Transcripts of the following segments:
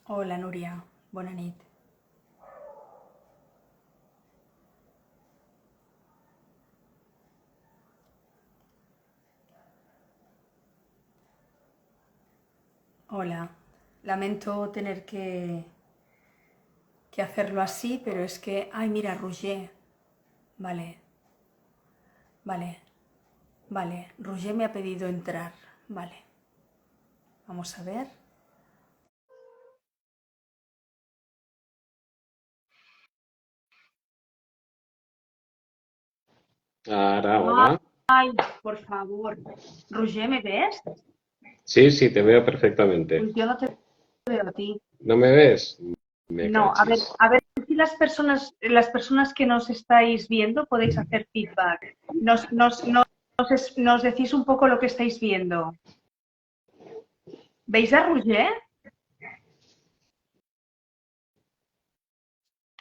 Hola, Núria. Bona nit. Hola. Lamento tener que hacerlo así, pero es que... Ay, mira, Roger. Vale, vale, vale. Roger me ha pedido entrar. Vale. Vamos a ver. Ahora, hola. Ay, por favor. Roger, ¿me ves? Sí, sí, te veo perfectamente. Pues yo no te veo a ti. ¿No me ves? Me No, cachis. a ver si las personas que nos estáis viendo podéis hacer feedback. Nos decís un poco lo que estáis viendo. ¿Veis a Roger?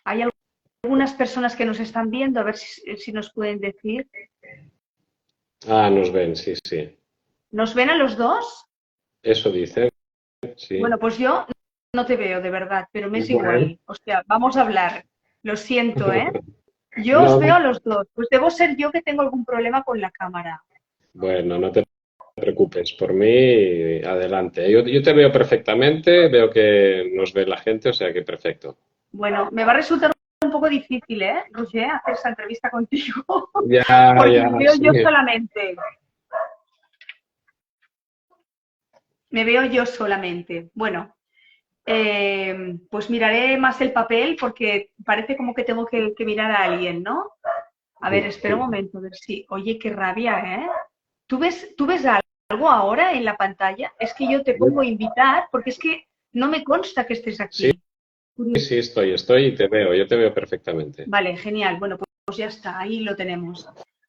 ¿Hay algunas personas que nos están viendo? A ver si nos pueden decir. Ah, nos ven, sí, sí. ¿Nos ven a los dos? Eso dice, sí. Bueno, pues yo no te veo de verdad, pero me es Bueno. igual. O sea, vamos a hablar. Lo siento, ¿eh? Yo os No, veo a los dos. Pues debo ser yo que tengo algún problema con la cámara. bueno, no te preocupes. Por mí, adelante. Yo te veo perfectamente, veo que nos ve la gente, o sea que perfecto. Bueno, me va a resultar un poco difícil, ¿eh, Roger, hacer esta entrevista contigo, Ya, porque ya, me veo sí. yo solamente. Me veo yo solamente. Bueno, pues miraré más el papel porque parece como que tengo que mirar a alguien, ¿no? A ver, espera un momento, a ver si. Oye, qué rabia, ¿eh? Tú ves algo ahora en la pantalla? Es que yo te pongo a invitar porque es que no me consta que estés Sí, aquí. sí, estoy y te veo, yo te veo perfectamente. Vale, genial. Bueno, pues ya está, ahí lo tenemos.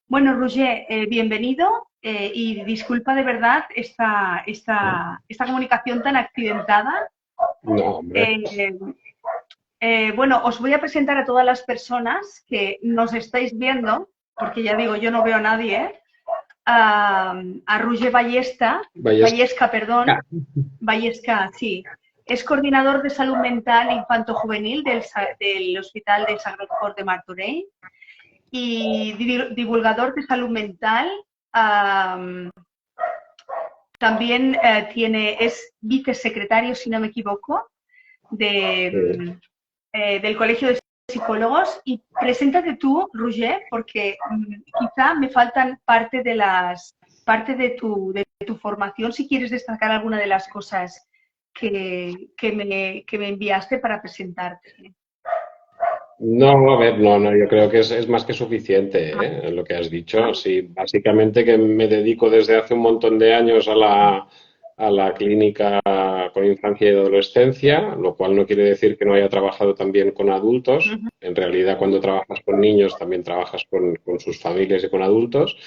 Bueno, Roger, bienvenido y disculpa de verdad esta comunicación tan accidentada. No, hombre. Eh, bueno, os voy a presentar a todas las personas que nos estáis viendo, porque ya digo, yo no veo a nadie, ¿eh? A Roger Vaya. Vallesca, perdón, Vallesca, sí. Es coordinador de salud mental infanto-juvenil del Hospital de Sagrat Cor de Martorell y divulgador de salud mental. Um, también es vicesecretario, si no me equivoco, de, del Colegio de Psicólogos. Y preséntate tú, Roger, porque quizá me faltan parte de tu formación, si quieres destacar alguna de las cosas que me enviaste para presentarte. No, a ver, no, yo creo que es más que suficiente, ¿eh? Lo que has dicho. Sí, básicamente que me dedico desde hace un montón de años a la clínica con infancia y adolescencia, lo cual no quiere decir que no haya trabajado también con adultos. Ujú. En realidad, cuando trabajas con niños, también trabajas con sus familias y con adultos.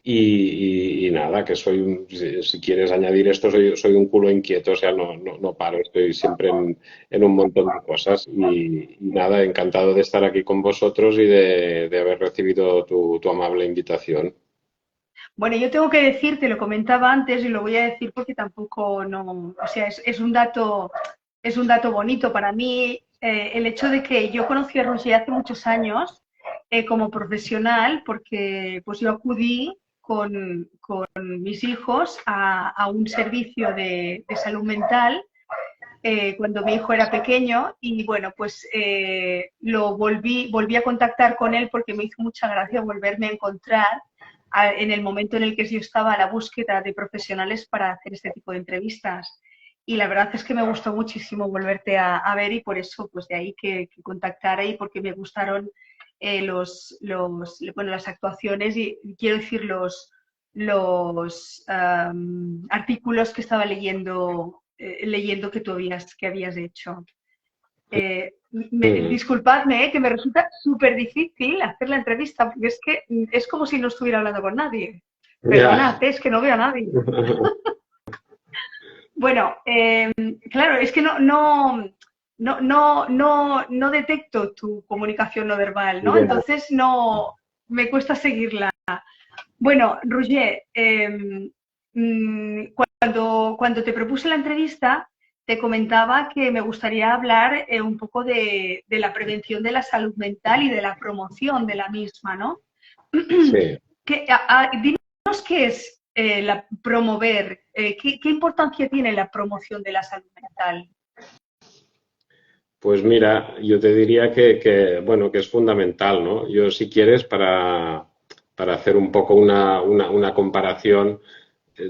Y nada, que si quieres añadir esto, soy un culo inquieto, o sea, no paro, estoy siempre en un montón de cosas y nada, encantado de estar aquí con vosotros y de haber recibido tu amable invitación. Bueno, yo tengo que decir, te lo comentaba antes y lo voy a decir porque tampoco no, o sea, es un dato bonito para mí el hecho de que yo conocí a Roger hace muchos años como profesional porque pues yo acudí con mis hijos a un servicio de salud mental cuando mi hijo era pequeño y bueno, pues volví a contactar con él porque me hizo mucha gracia volverme a encontrar en el momento en el que yo estaba a la búsqueda de profesionales para hacer este tipo de entrevistas. Y la verdad es que me gustó muchísimo volverte a ver y por eso, pues de ahí que contactara y porque me gustaron bueno, las actuaciones y quiero decir los artículos que estaba leyendo que habías hecho. Mm. Disculpadme, que me resulta súper difícil hacer la entrevista, porque es que es como si no estuviera hablando con nadie. Perdonad, Ya. es que no veo a nadie. Bueno, claro, es que no detecto tu comunicación no verbal, ¿no? Ya. Entonces no me cuesta seguirla. Bueno, Roger, cuando te propuse la entrevista, te comentaba que me gustaría hablar un poco de la prevención de la salud mental y de la promoción de la misma, ¿no? Sí. Dinos qué es promover, qué importancia tiene la promoción de la salud mental. Pues mira, yo te diría bueno, que es fundamental, ¿no? Yo, si quieres, para hacer un poco una comparación,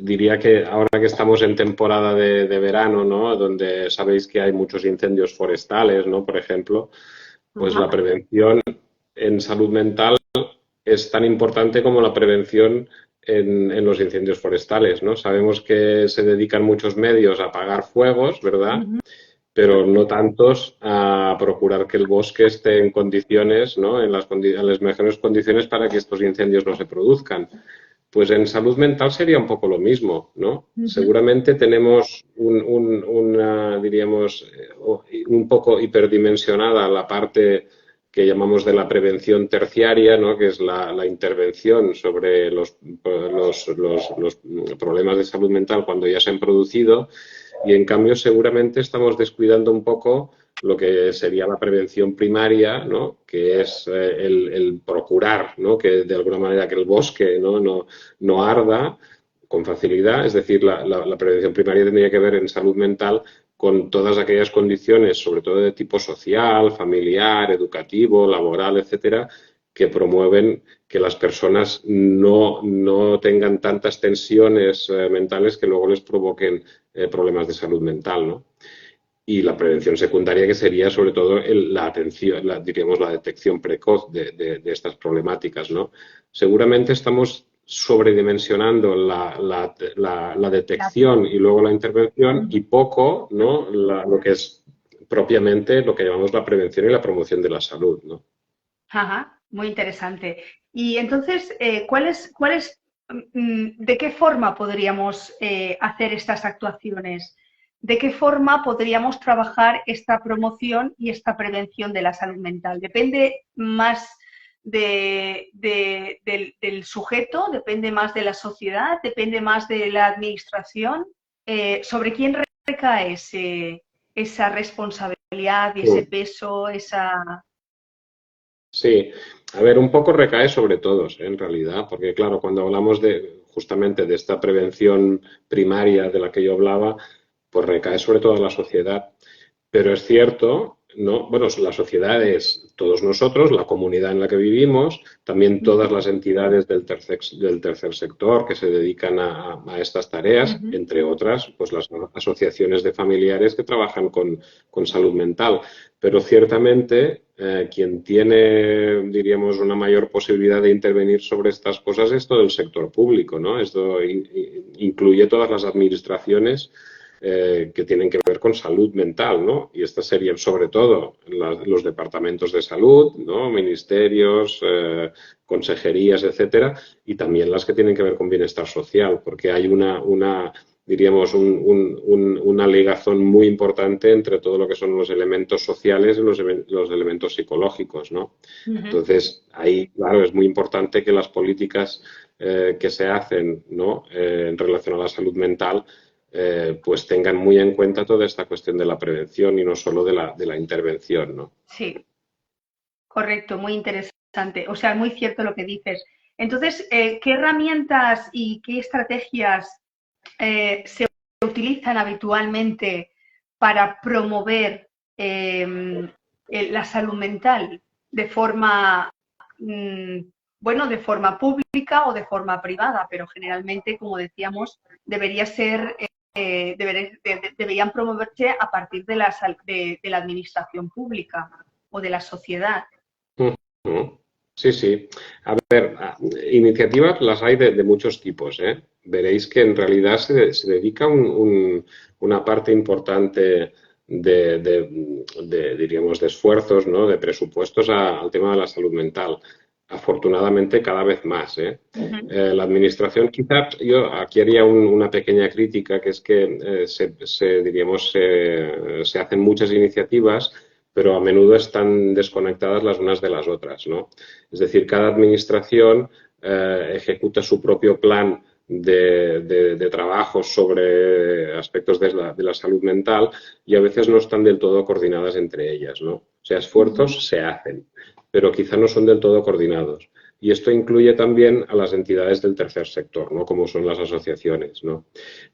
diría que ahora que estamos en temporada de verano, ¿no? Donde sabéis que hay muchos incendios forestales, ¿no? Por ejemplo, pues la Ajá. prevención en salud mental es tan importante como la prevención en los incendios forestales, ¿no? Sabemos que se dedican muchos medios a apagar fuegos, ¿verdad? Ujú. Pero no tantos a procurar que el bosque esté en condiciones, ¿no? En las mejores condiciones para que estos incendios no se produzcan. Pues en salud mental sería un poco lo mismo, ¿no? Ujú. Seguramente tenemos diríamos, un poco hiperdimensionada la parte que llamamos de la prevención terciaria, ¿no? Que es la intervención sobre los problemas de salud mental cuando ya se han producido, y en cambio seguramente estamos descuidando un poco lo que sería la prevención primaria, ¿no? Que es el procurar, ¿no? Que de alguna manera que el bosque no arda con facilidad. Es decir, la prevención primaria tendría que ver en salud mental con todas aquellas condiciones, sobre todo de tipo social, familiar, educativo, laboral, etcétera, que promueven que las personas no tengan tantas tensiones mentales que luego les provoquen problemas de salud mental, ¿no? Y la prevención secundaria, que sería sobre todo la atención, diríamos la detección precoz de estas problemáticas, ¿no? Seguramente estamos sobredimensionando la detección y luego la intervención, y poco, ¿no? Lo que es propiamente lo que llamamos la prevención y la promoción de la salud, ¿no? Ajá, muy interesante. Y entonces, de qué forma podríamos hacer estas actuaciones? ¿De qué forma podríamos trabajar esta promoción y esta prevención de la salud mental? ¿Depende más del sujeto? ¿Depende más de la sociedad? ¿Depende más de la administración? ¿Sobre quién recae esa responsabilidad y ese Mm. peso, esa... Sí, a ver, un poco recae sobre todos, en realidad, porque claro, cuando hablamos justamente de esta prevención primaria de la que yo hablaba, pues recae sobre todo en la sociedad. Pero es cierto, ¿no? Bueno, la sociedad es todos nosotros, la comunidad en la que vivimos, también todas las entidades del tercer sector que se dedican a estas tareas, Ujú. entre otras, pues las asociaciones de familiares que trabajan con salud mental. Pero ciertamente quien tiene, diríamos, una mayor posibilidad de intervenir sobre estas cosas es todo el sector público, ¿no? Esto incluye todas las administraciones que tienen que ver con salud mental, ¿no? Y estas serían sobre todo los departamentos de salud, ¿no? Ministerios, consejerías, etcétera, y también las que tienen que ver con bienestar social, porque hay diríamos, una ligazón muy importante entre todo lo que son los elementos sociales y los elementos psicológicos, ¿no? Ujú. Entonces, ahí, claro, es muy importante que las políticas que se hacen, ¿no? En relación a la salud mental, pues tengan muy en cuenta toda esta cuestión de la prevención y no solo de la intervención, ¿no? Sí, correcto, muy interesante. O sea, muy cierto lo que dices. Entonces, ¿qué herramientas y qué estrategias se utilizan habitualmente para promover la salud mental de forma, mm, bueno, de forma pública o de forma privada? Pero generalmente, como decíamos, debería ser deberían promoverse a partir de la administración pública o de la sociedad. Ujú. Sí, sí. A ver, iniciativas las hay de muchos tipos, ¿eh? Veréis que en realidad se dedica una parte importante diríamos, de esfuerzos, ¿no? De presupuestos al tema de la salud mental. Afortunadamente, cada vez más, ¿eh? Ujú. La administración, quizás yo aquí haría una pequeña crítica, que es que diríamos, se hacen muchas iniciativas, pero a menudo están desconectadas las unas de las otras, ¿no? Es decir, cada administración ejecuta su propio plan de trabajos sobre aspectos de la salud mental y a veces no están del todo coordinadas entre ellas, ¿no? O sea, Ujú. esfuerzos se hacen, pero quizá no son del todo coordinados. Y esto incluye también a las entidades del tercer sector, ¿no? Como son las asociaciones, ¿no?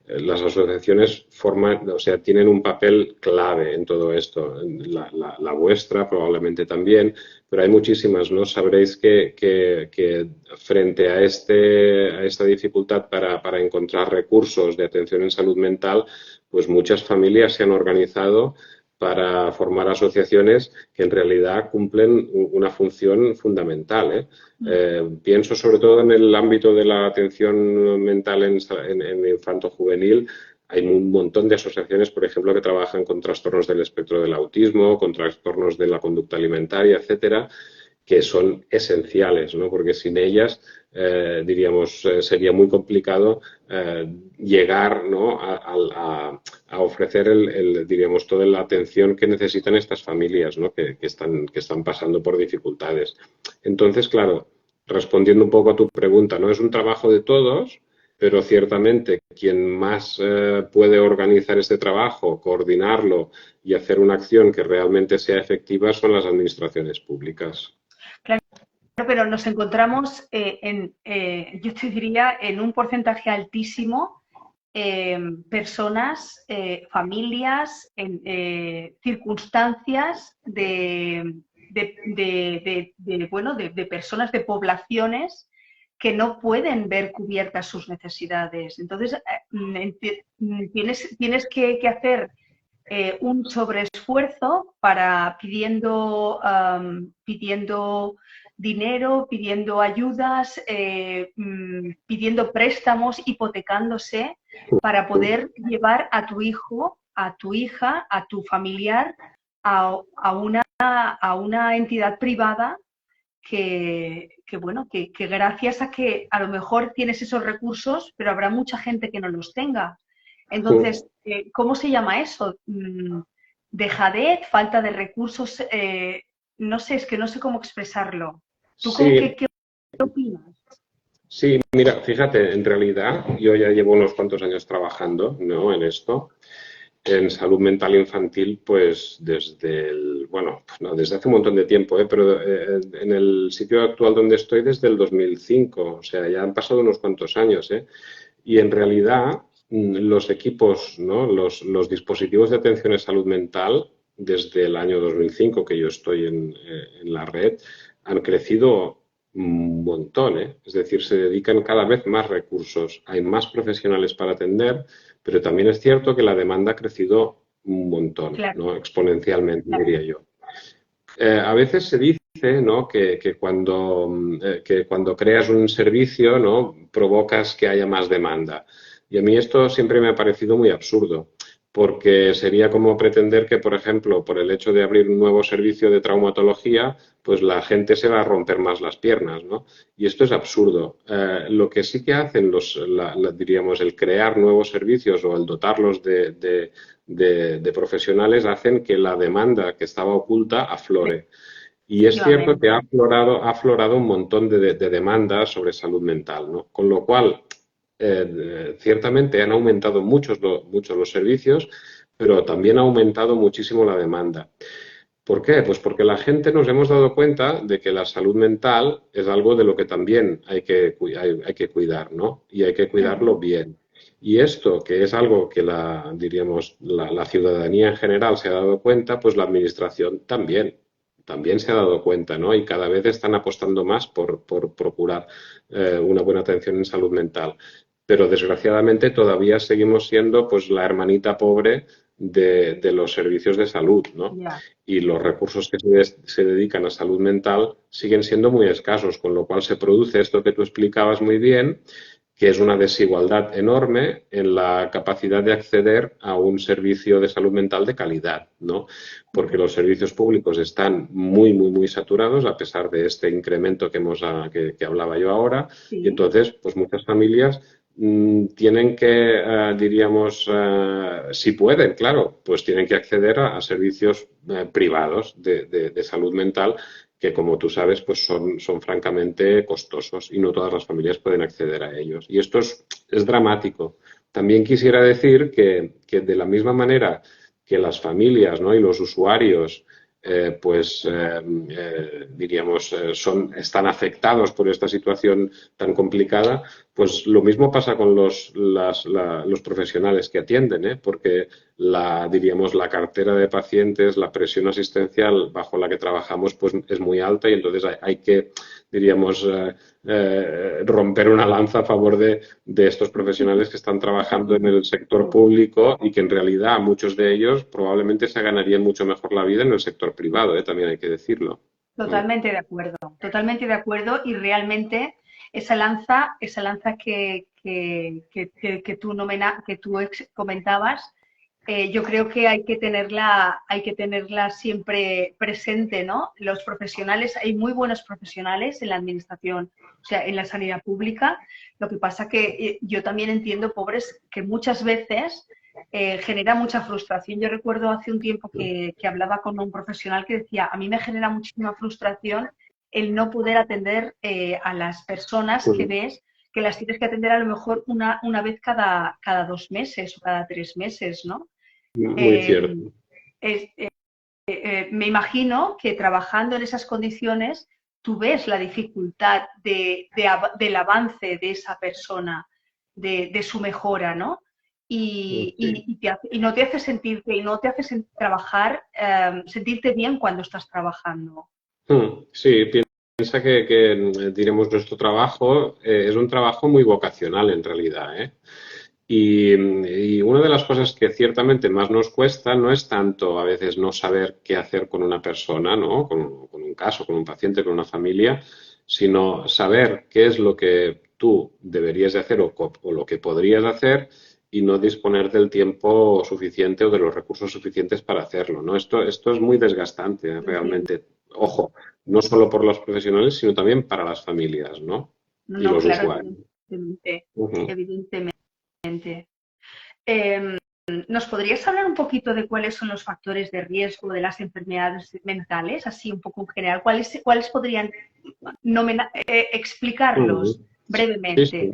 Las asociaciones forman, o sea, tienen un papel clave en todo esto. La vuestra probablemente también, pero hay muchísimas, ¿no? Sabréis que frente a, a esta dificultad para encontrar recursos de atención en salud mental, pues muchas familias se han organizado para formar asociaciones que en realidad cumplen una función fundamental. ¿Eh? Pienso sobre todo en el ámbito de la atención mental en infanto-juvenil. Hay un montón de asociaciones, por ejemplo, que trabajan con trastornos del espectro del autismo, con trastornos de la conducta alimentaria, etcétera, que son esenciales, ¿no? Porque sin ellas, diríamos, sería muy complicado llegar, ¿no? a ofrecer diríamos, toda la atención que necesitan estas familias, ¿no? Que están pasando por dificultades. Entonces, claro, respondiendo un poco a tu pregunta, no es un trabajo de todos, pero ciertamente quien más puede organizar este trabajo, coordinarlo y hacer una acción que realmente sea efectiva son las administraciones públicas. Claro, pero nos encontramos yo te diría, en un porcentaje altísimo personas, familias, circunstancias bueno, de personas, de poblaciones que no pueden ver cubiertas sus necesidades. Entonces, tienes que hacer un sobreesfuerzo para pidiendo dinero, pidiendo ayudas, pidiendo préstamos, hipotecándose para poder llevar a tu hijo, a tu hija, a tu familiar a una entidad privada bueno, que gracias a que a lo mejor tienes esos recursos, pero habrá mucha gente que no los tenga. Entonces, ¿cómo se llama eso? Dejadez, falta de recursos, no sé, es que no sé cómo expresarlo. ¿Tú Sí, qué opinas? sí, mira, fíjate, en realidad yo ya llevo unos cuantos años trabajando, ¿no? En esto, en salud mental infantil, pues desde bueno, pues no, desde hace un montón de tiempo, ¿eh? Pero en el sitio actual donde estoy desde el 2005, o sea, ya han pasado unos cuantos años, ¿eh? Y en realidad los equipos, ¿no? Los dispositivos de atención en salud mental desde el año 2005 que yo estoy en la red han crecido un montón, ¿eh? Es decir, se dedican cada vez más recursos, hay más profesionales para atender, pero también es cierto que la demanda ha crecido un montón, Claro, ¿no? Exponencialmente, claro. diría yo. A veces se dice, ¿no? Que cuando creas un servicio, ¿no? Provocas que haya más demanda. Y a mí esto siempre me ha parecido muy absurdo, porque sería como pretender que, por ejemplo, por el hecho de abrir un nuevo servicio de traumatología, pues la gente se va a romper más las piernas, ¿no? Y esto es absurdo. Lo que sí que hacen diríamos, el crear nuevos servicios o el dotarlos de profesionales hacen que la demanda que estaba oculta aflore. Y es cierto que Efectivamente. ha aflorado un montón de demandas sobre salud mental, ¿no? Con lo cual, ciertamente han aumentado mucho los servicios, pero también ha aumentado muchísimo la demanda. ¿Por qué? Pues porque la gente nos hemos dado cuenta de que la salud mental es algo de lo que también hay que cuidar, ¿no? Y hay que cuidarlo Ujú. bien. Y esto, que es algo que diríamos, la ciudadanía en general se ha dado cuenta, pues la administración también se ha dado cuenta, ¿no? Y cada vez están apostando más por procurar una buena atención en salud mental. Pero desgraciadamente todavía seguimos siendo pues la hermanita pobre de los servicios de salud, ¿no? Ya. Y los recursos que se dedican a salud mental siguen siendo muy escasos, con lo cual se produce esto que tú explicabas muy bien, que es una desigualdad enorme en la capacidad de acceder a un servicio de salud mental de calidad, ¿no? Porque los servicios públicos están muy saturados a pesar de este incremento que hablaba yo ahora, y Sí. entonces, pues muchas familias tienen que, diríamos, si pueden, claro, pues tienen que acceder a servicios privados de salud mental que como tú sabes, pues son francamente costosos y no todas las familias pueden acceder a ellos. Y esto es dramático. También quisiera decir que de la misma manera que las familias, ¿no? y los usuarios diríamos, están afectados por esta situación tan complicada, pues lo mismo pasa con los profesionales que atienden, ¿eh? Porque diríamos, la cartera de pacientes, la presión asistencial bajo la que trabajamos, pues es muy alta y entonces hay que, diríamos, romper una lanza a favor de estos profesionales que están trabajando en el sector público y que en realidad muchos de ellos probablemente se ganarían mucho mejor la vida en el sector privado, también hay que decirlo. Totalmente de acuerdo y realmente esa lanza que tú, comentabas, yo creo que hay que tenerla siempre presente, ¿no? Los profesionales, hay muy buenos profesionales en la administración, o sea, en la sanidad pública. Lo que pasa que yo también entiendo, pobres, que muchas veces genera mucha frustración. Yo recuerdo hace un tiempo que hablaba con un profesional que decía, a mí me genera muchísima frustración el no poder atender a las personas que ves que las tienes que atender a lo mejor una vez cada 2 meses o cada 3 meses, ¿no? Muy Eh, cierto. es, Me imagino que trabajando en esas condiciones tú ves la dificultad del avance de esa persona, de su mejora, ¿no? Sí. Y no te hace sentirte, y no te hace trabajar, sentirte bien cuando estás trabajando. Sí, piensa que, diremos, nuestro trabajo es un trabajo muy vocacional en realidad, ¿eh? Y una de las cosas que ciertamente más nos cuesta no es tanto a veces no saber qué hacer con una persona, ¿no? Con un caso, con un paciente, con una familia, sino saber qué es lo que tú deberías de hacer o lo que podrías hacer y no disponer del tiempo suficiente o de los recursos suficientes para hacerlo, ¿no? Esto es muy desgastante, Entiendo. realmente. Ojo, no solo por los profesionales, sino también para las familias, ¿no? No, Y no, los claro, usuarios. evidentemente. Ujú. Evidentemente. Eh, ¿Nos podrías hablar un poquito de cuáles son los factores de riesgo de las enfermedades mentales, así un poco en general? ¿Cuáles podrían explicarlos Ujú. Sí, brevemente? sí.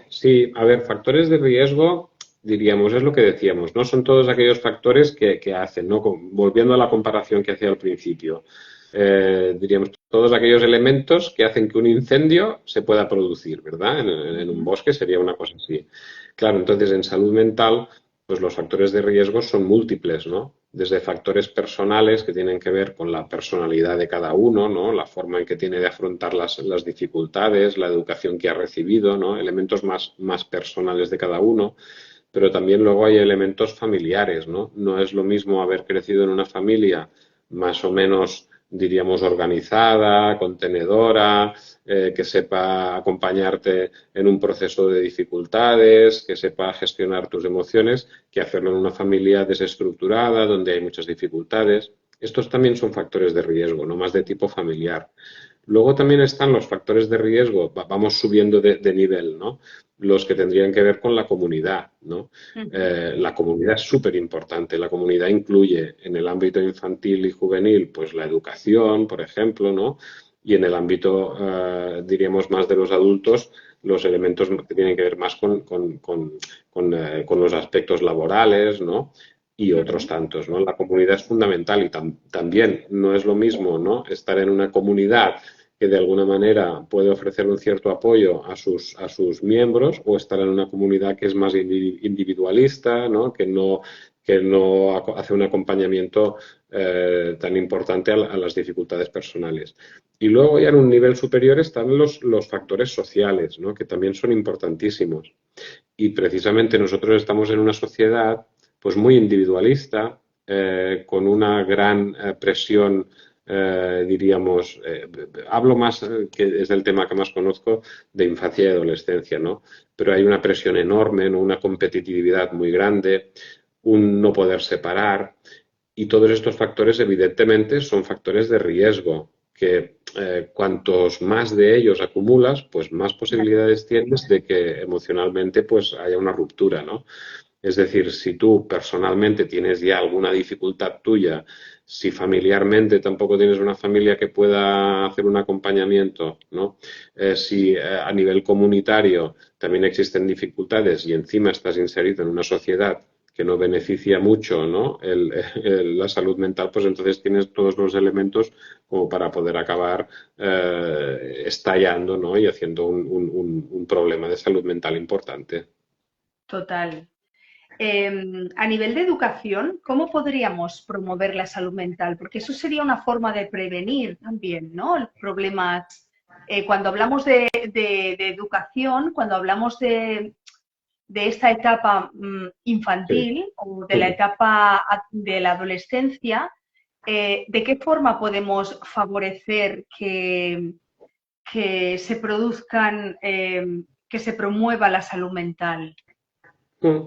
Sí, a ver, factores de riesgo, diríamos, es lo que decíamos, ¿no? Son todos aquellos factores que hacen, ¿no? Volviendo a la comparación que hacía al principio, diríamos, todos aquellos elementos que hacen que un incendio se pueda producir, ¿verdad? En un Ujú. bosque sería una cosa así. Claro, entonces en salud mental, pues los factores de riesgo son múltiples, ¿no? Desde factores personales que tienen que ver con la personalidad de cada uno, ¿no? La forma en que tiene de afrontar las dificultades, la educación que ha recibido, ¿no? Elementos más personales de cada uno, pero también luego hay elementos familiares, ¿no? No es lo mismo haber crecido en una familia más o menos, diríamos, organizada, contenedora, que sepa acompañarte en un proceso de dificultades, que sepa gestionar tus emociones, que hacerlo en una familia desestructurada, donde hay muchas dificultades. Estos también son factores de riesgo, no más de tipo familiar. Luego también están los factores de riesgo, vamos subiendo de nivel, ¿no? Los que tendrían que ver con la comunidad, ¿no? Ujú. La comunidad es súper importante. La comunidad incluye en el ámbito infantil y juvenil, pues la educación, por ejemplo, ¿no? Y en el ámbito, diríamos, más de los adultos, los elementos que tienen que ver más con los aspectos laborales, ¿no? Y otros Ujú. tantos, ¿no? La comunidad es fundamental y también no es lo mismo, ¿no? Estar en una comunidad que de alguna manera puede ofrecer un cierto apoyo a sus miembros o estar en una comunidad que es más individualista, ¿no? Que no hace un acompañamiento tan importante a las dificultades personales. Y luego ya en un nivel superior están los factores sociales, ¿no? Que también son importantísimos. Y precisamente nosotros estamos en una sociedad pues muy individualista, con una gran presión, diríamos, hablo más, que es el tema que más conozco, de infancia y adolescencia, ¿no? Pero hay una presión enorme, ¿no? Una competitividad muy grande, un no poder separar, y todos estos factores evidentemente son factores de riesgo que cuantos más de ellos acumulas, pues más posibilidades tienes de que emocionalmente pues haya una ruptura, ¿no? Es decir, si tú personalmente tienes ya alguna dificultad tuya, si familiarmente tampoco tienes una familia que pueda hacer un acompañamiento, ¿no? Si a nivel comunitario también existen dificultades y encima estás inserido en una sociedad que no beneficia mucho, ¿no? La salud mental, pues entonces tienes todos los elementos como para poder acabar estallando, ¿no? Y haciendo un problema de salud mental importante. Total. A nivel de educación, ¿cómo podríamos promover la salud mental? Porque eso sería una forma de prevenir también, ¿no? Los problemas. Cuando hablamos de educación, cuando hablamos de esta etapa Sí. infantil o de la etapa de la adolescencia, ¿de qué forma podemos favorecer que se produzcan, que se promueva la salud mental? Mm.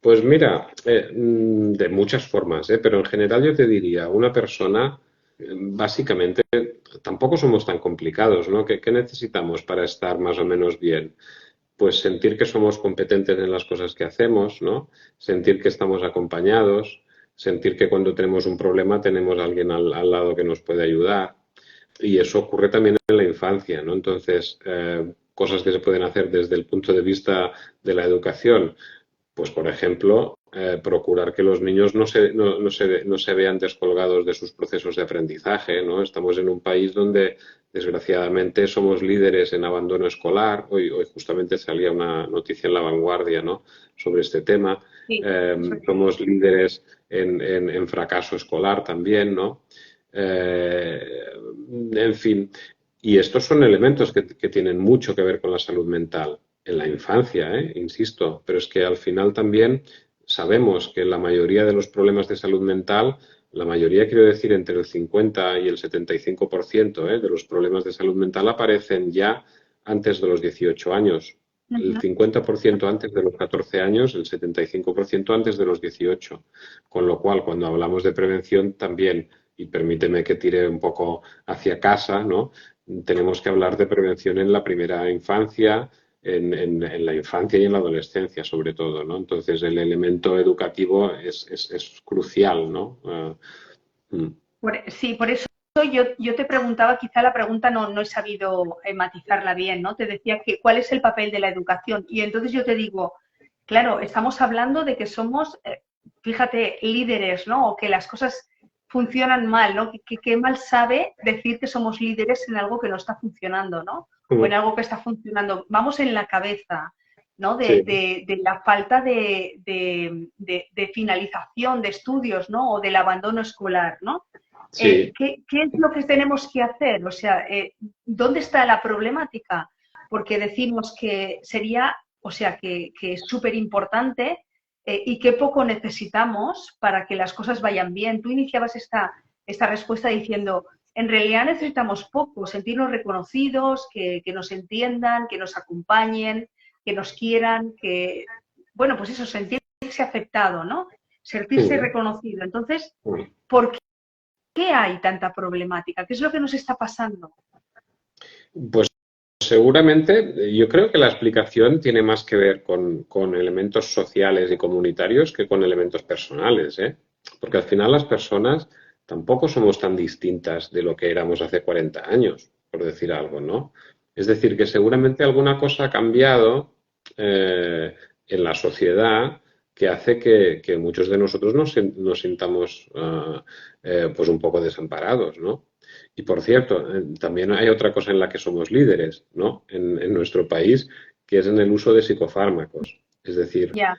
Pues mira, de muchas formas, pero en general yo te diría, una persona, básicamente, tampoco somos tan complicados, ¿no? ¿Qué necesitamos para estar más o menos bien? Pues sentir que somos competentes en las cosas que hacemos, ¿no? Sentir que estamos acompañados, sentir que cuando tenemos un problema tenemos a alguien al lado que nos puede ayudar. Y eso ocurre también en la infancia, ¿no? Entonces, cosas que se pueden hacer desde el punto de vista de la educación, pues, por ejemplo, procurar que los niños no se vean descolgados de sus procesos de aprendizaje, ¿no? Estamos en un país donde, desgraciadamente, somos líderes en abandono escolar. Hoy justamente salía una noticia en La Vanguardia, ¿no? Sobre este tema. Sí, Somos líderes en fracaso escolar también, ¿no? Eh, en fin, y estos son elementos que tienen mucho que ver con la salud mental en la infancia, insisto, pero es que al final también sabemos que la mayoría de los problemas de salud mental, la mayoría quiero decir entre el 50 y el 75%, de los problemas de salud mental aparecen ya antes de los 18 años. El uh-huh. 50% antes de los 14 años, el 75% antes de los 18. Con lo cual, cuando hablamos de prevención también, y permíteme que tire un poco hacia casa, ¿no? Tenemos que hablar de prevención en la primera infancia, en la infancia y en la adolescencia, sobre todo, ¿no? Entonces, el elemento educativo es crucial, ¿no? Sí, por eso yo te preguntaba, quizá la pregunta no he sabido matizarla bien, ¿no? Te decía que cuál es el papel de la educación. Y entonces yo te digo, claro, estamos hablando de que somos, fíjate, líderes, ¿no? O que las cosas funcionan mal, ¿no? Que mal sabe decir que somos líderes en algo que no está funcionando, ¿no? O en algo que está funcionando. Vamos en la cabeza, ¿no? Sí, De la falta de finalización de estudios, ¿no? O del abandono escolar, ¿no? sí. ¿Qué es lo que tenemos que hacer? O sea, ¿dónde está la problemática? Porque decimos que sería, o sea, que es súper importante y qué poco necesitamos para que las cosas vayan bien. Tú iniciabas esta respuesta diciendo, en realidad necesitamos poco, sentirnos reconocidos, que nos entiendan, que nos acompañen, que nos quieran, que, bueno, pues eso, sentirse aceptado, ¿no? Sentirse reconocido. Entonces, ¿por qué hay tanta problemática? ¿Qué es lo que nos está pasando? Pues seguramente, yo creo que la explicación tiene más que ver con elementos sociales y comunitarios que con elementos personales, ¿eh? Porque al final las personas tampoco somos tan distintas de lo que éramos hace 40 años, por decir algo, ¿no? Es decir, que seguramente alguna cosa ha cambiado en la sociedad que hace que muchos de nosotros nos sintamos pues un poco desamparados, ¿no? Y por cierto, también hay otra cosa en la que somos líderes, ¿no? En nuestro país, que es en el uso de psicofármacos. Es decir, Ya,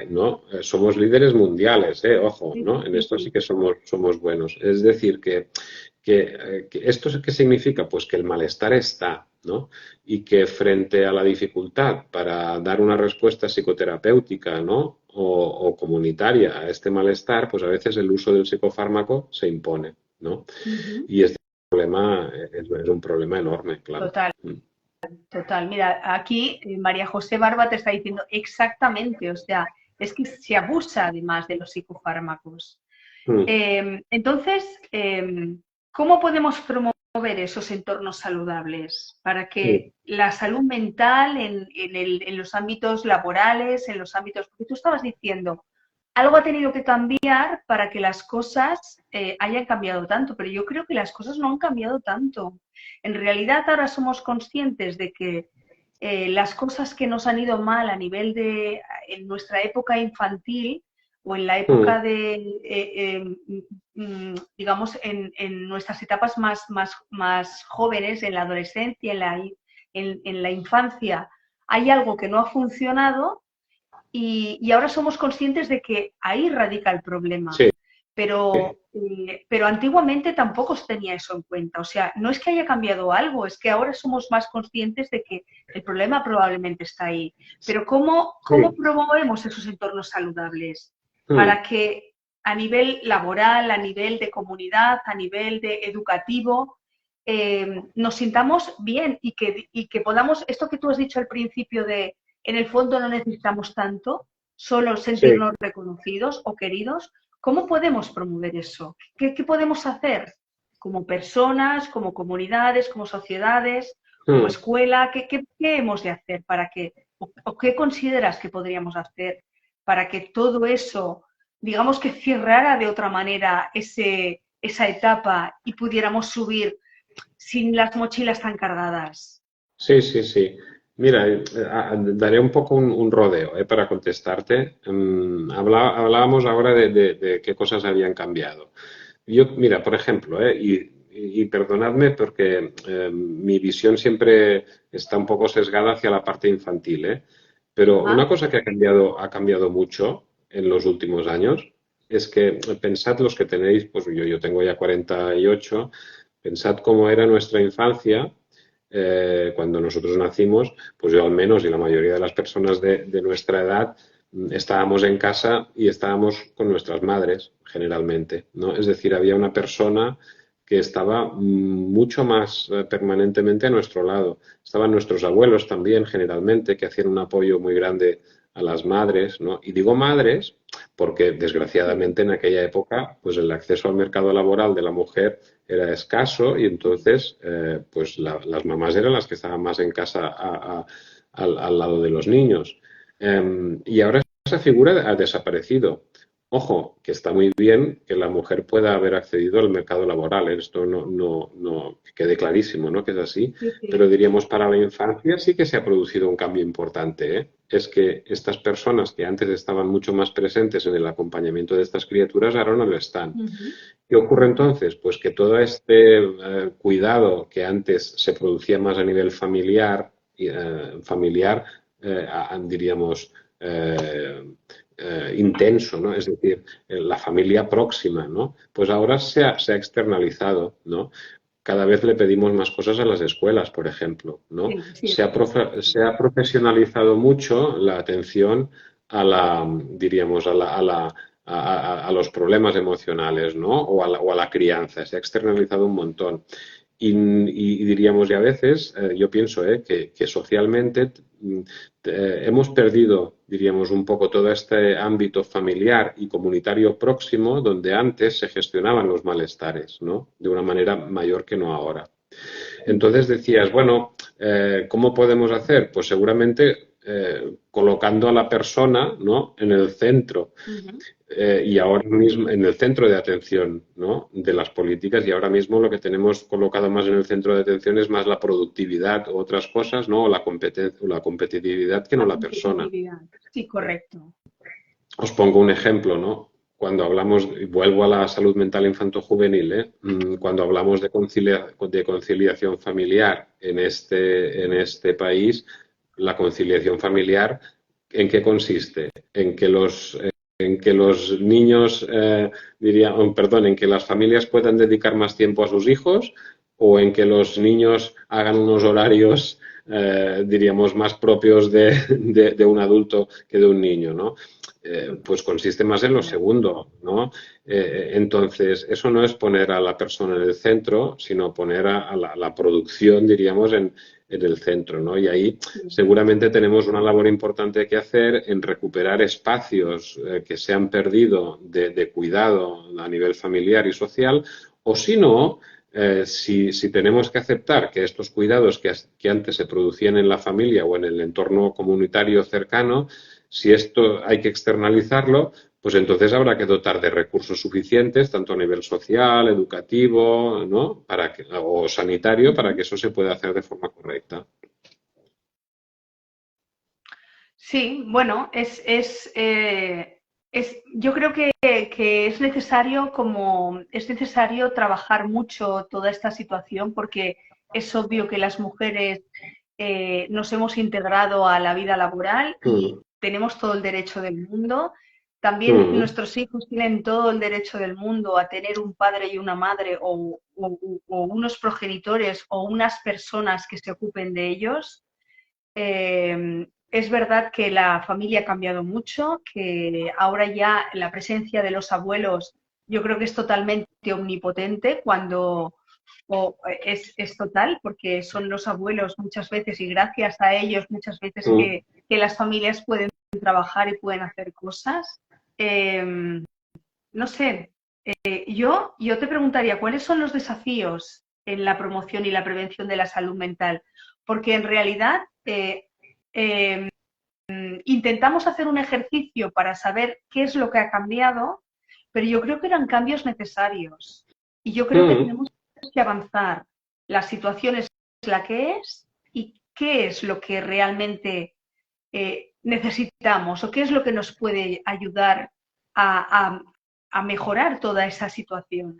¿no? Somos líderes mundiales, ojo, sí, ¿no? En sí, esto sí sí. que somos buenos. Es decir, que ¿esto qué significa? Pues que el malestar está, ¿no? Y que frente a la dificultad para dar una respuesta psicoterapéutica, ¿no? O comunitaria a este malestar, pues a veces el uso del psicofármaco se impone, ¿no? Ujú. Y este problema es un problema enorme, claro. Total, total. Mira, aquí María José Barba te está diciendo exactamente, o sea, es que se abusa además de los psicofármacos. Mm, Entonces, ¿cómo podemos promover promover esos entornos saludables, para sí, que la salud mental en los ámbitos laborales, en los ámbitos, porque tú estabas diciendo, algo ha tenido que cambiar para que las cosas hayan cambiado tanto, pero yo creo que las cosas no han cambiado tanto. En realidad ahora somos conscientes de que las cosas que nos han ido mal a nivel de, en nuestra época infantil o en la época mm, de, digamos, en nuestras etapas más jóvenes, en la adolescencia, en la infancia, hay algo que no ha funcionado y ahora somos conscientes de que ahí radica el problema. sí, Pero antiguamente tampoco se tenía eso en cuenta. O sea, no es que haya cambiado algo, es que ahora somos más conscientes de que el problema probablemente está ahí. Pero ¿cómo sí, promovemos esos entornos saludables? mm, Para que a nivel laboral, a nivel de comunidad, a nivel de educativo, nos sintamos bien y que podamos, esto que tú has dicho al principio de, en el fondo no necesitamos tanto, solo sí, sentirnos reconocidos o queridos. ¿Cómo podemos promover eso? ¿Qué podemos hacer como personas, como comunidades, como sociedades, como mm. escuela? ¿Qué hemos de hacer para que, o qué consideras que podríamos hacer para que todo eso, digamos que cerrara de otra manera esa etapa y pudiéramos subir sin las mochilas tan cargadas? Sí, sí, sí. Mira, daré un poco un rodeo, para contestarte. Hablábamos ahora de qué cosas habían cambiado. Yo, mira, por ejemplo, y perdonadme porque mi visión siempre está un poco sesgada hacia la parte infantil, pero una Ajá. cosa que ha cambiado mucho en los últimos años es que pensad los que tenéis, pues yo tengo ya 48, pensad cómo era nuestra infancia cuando nosotros nacimos, pues yo al menos y la mayoría de las personas de nuestra edad estábamos en casa y estábamos con nuestras madres, generalmente, ¿no? Es decir, había una persona que estaba mucho más permanentemente a nuestro lado. Estaban nuestros abuelos también, generalmente, que hacían un apoyo muy grande a las madres, ¿no? Y digo madres porque, desgraciadamente, en aquella época, pues el acceso al mercado laboral de la mujer era escaso y entonces, pues las mamás eran las que estaban más en casa al lado de los niños. Y ahora esa figura ha desaparecido. Ojo, que está muy bien que la mujer pueda haber accedido al mercado laboral, ¿eh? Esto que quede clarísimo, ¿no? Que es así, Sí, pero sí. diríamos para la infancia sí que se ha producido un cambio importante, ¿eh? Es que estas personas que antes estaban mucho más presentes en el acompañamiento de estas criaturas ahora no lo están. Ujú, ¿Qué ocurre ujú. entonces? Pues que todo este cuidado que antes se producía más a nivel familiar, diríamos, intenso, ¿no? Es decir, la familia próxima, ¿no? Pues ahora se ha externalizado, ¿no? Cada vez le pedimos más cosas a las escuelas, por ejemplo, ¿no? Sí, sí, es cierto. Se ha profesionalizado mucho la atención a diríamos, a los problemas emocionales, ¿no? O a la crianza. Se ha externalizado un montón. Y diríamos, y a veces yo pienso que socialmente hemos perdido, diríamos, un poco todo este ámbito familiar y comunitario próximo donde antes se gestionaban los malestares, ¿no? De una manera mayor que no ahora. Entonces decías, bueno, ¿cómo podemos hacer? Pues seguramente colocando a la persona, ¿no? En el centro Ujú. y ahora mismo en el centro de atención, ¿no? De las políticas y ahora mismo lo que tenemos colocado más en el centro de atención es más la productividad o otras cosas, ¿no? O la competitividad que no La la persona. competitividad. Sí, correcto. Os pongo un ejemplo, ¿no? Cuando hablamos, y vuelvo a la salud mental infanto-juvenil, cuando hablamos de conciliación familiar en este país, la conciliación familiar, ¿en qué consiste? En que los niños, perdón, en que las familias puedan dedicar más tiempo a sus hijos o en que los niños hagan unos horarios, diríamos, más propios de un adulto que de un niño, ¿no? Pues consiste más en lo segundo, ¿no? Entonces, eso no es poner a la persona en el centro, sino poner a la producción, diríamos, en el centro, ¿no? Y ahí Sí. seguramente tenemos una labor importante que hacer en recuperar espacios que se han perdido de cuidado a nivel familiar y social, o si no, si tenemos que aceptar que estos cuidados que antes se producían en la familia o en el entorno comunitario cercano, si esto hay que externalizarlo, pues entonces habrá que dotar de recursos suficientes, tanto a nivel social, educativo, ¿no? O sanitario, para que eso se pueda hacer de forma correcta. Sí, bueno, yo creo que es necesario trabajar mucho toda esta situación porque es obvio que las mujeres nos hemos integrado a la vida laboral y Mm, tenemos todo el derecho del mundo. También mm, nuestros hijos tienen todo el derecho del mundo a tener un padre y una madre o unos progenitores o unas personas que se ocupen de ellos. Es verdad que la familia ha cambiado mucho, que ahora ya la presencia de los abuelos yo creo que es totalmente omnipotente cuando es total, porque son los abuelos muchas veces y gracias a ellos muchas veces mm. que las familias pueden trabajar y pueden hacer cosas. Eh, no sé, yo te preguntaría, ¿cuáles son los desafíos en la promoción y la prevención de la salud mental? Porque en realidad eh, intentamos hacer un ejercicio para saber qué es lo que ha cambiado, pero yo creo que eran cambios necesarios. Y yo creo que Mm. tenemos que avanzar. La situación es la que es y qué es lo que realmente necesitamos o qué es lo que nos puede ayudar a, a mejorar toda esa situación.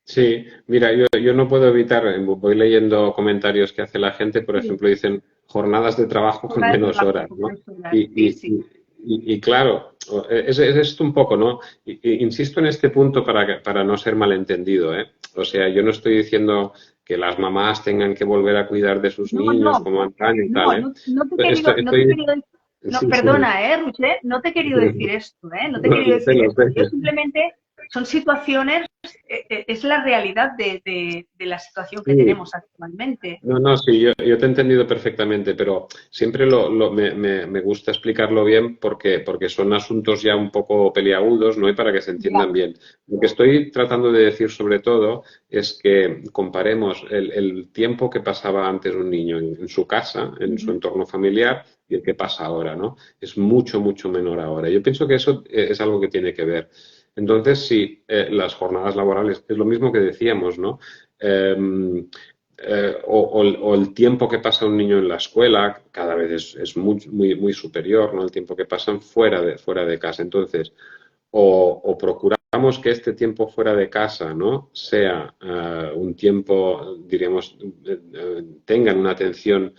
Sí, mira, yo no puedo evitar, voy leyendo comentarios que hace la gente, por Sí, ejemplo, dicen jornadas de trabajo con jornada de menos trabajo horas, con ¿no? personas. Y, Sí, y, sí. y claro, es esto un poco, ¿no? Insisto en este punto para no ser malentendido, ¿eh? O sea, yo no estoy diciendo que las mamás tengan que volver a cuidar de sus No, niños no, como antaño y tal, no, ¿eh? no, no te he querido, Estoy, no te he estoy, querido, no, sí, sí, perdona, Roger, no te he querido decir esto, no te he querido lo sé, decir lo esto. Yo sé. simplemente son situaciones, es la realidad de la situación que Sí, tenemos actualmente. no, no, sí, yo te he entendido perfectamente, pero siempre me gusta explicarlo bien porque son asuntos ya un poco peliagudos, ¿no? Y para que se entiendan Ya, bien. Lo que estoy tratando de decir sobre todo es que comparemos el tiempo que pasaba antes un niño en su casa, en su ujú, entorno familiar, y el que pasa ahora, ¿no? Es mucho, mucho menor ahora. Yo pienso que eso es algo que tiene que ver. Entonces, sí, las jornadas laborales, es lo mismo que decíamos, ¿no? Em, o el tiempo que pasa un niño en la escuela cada vez es muy, muy, muy superior, ¿no? El tiempo que pasan fuera de casa. Entonces, o procuramos que este tiempo fuera de casa, ¿no? Sea un tiempo, diríamos, tengan una atención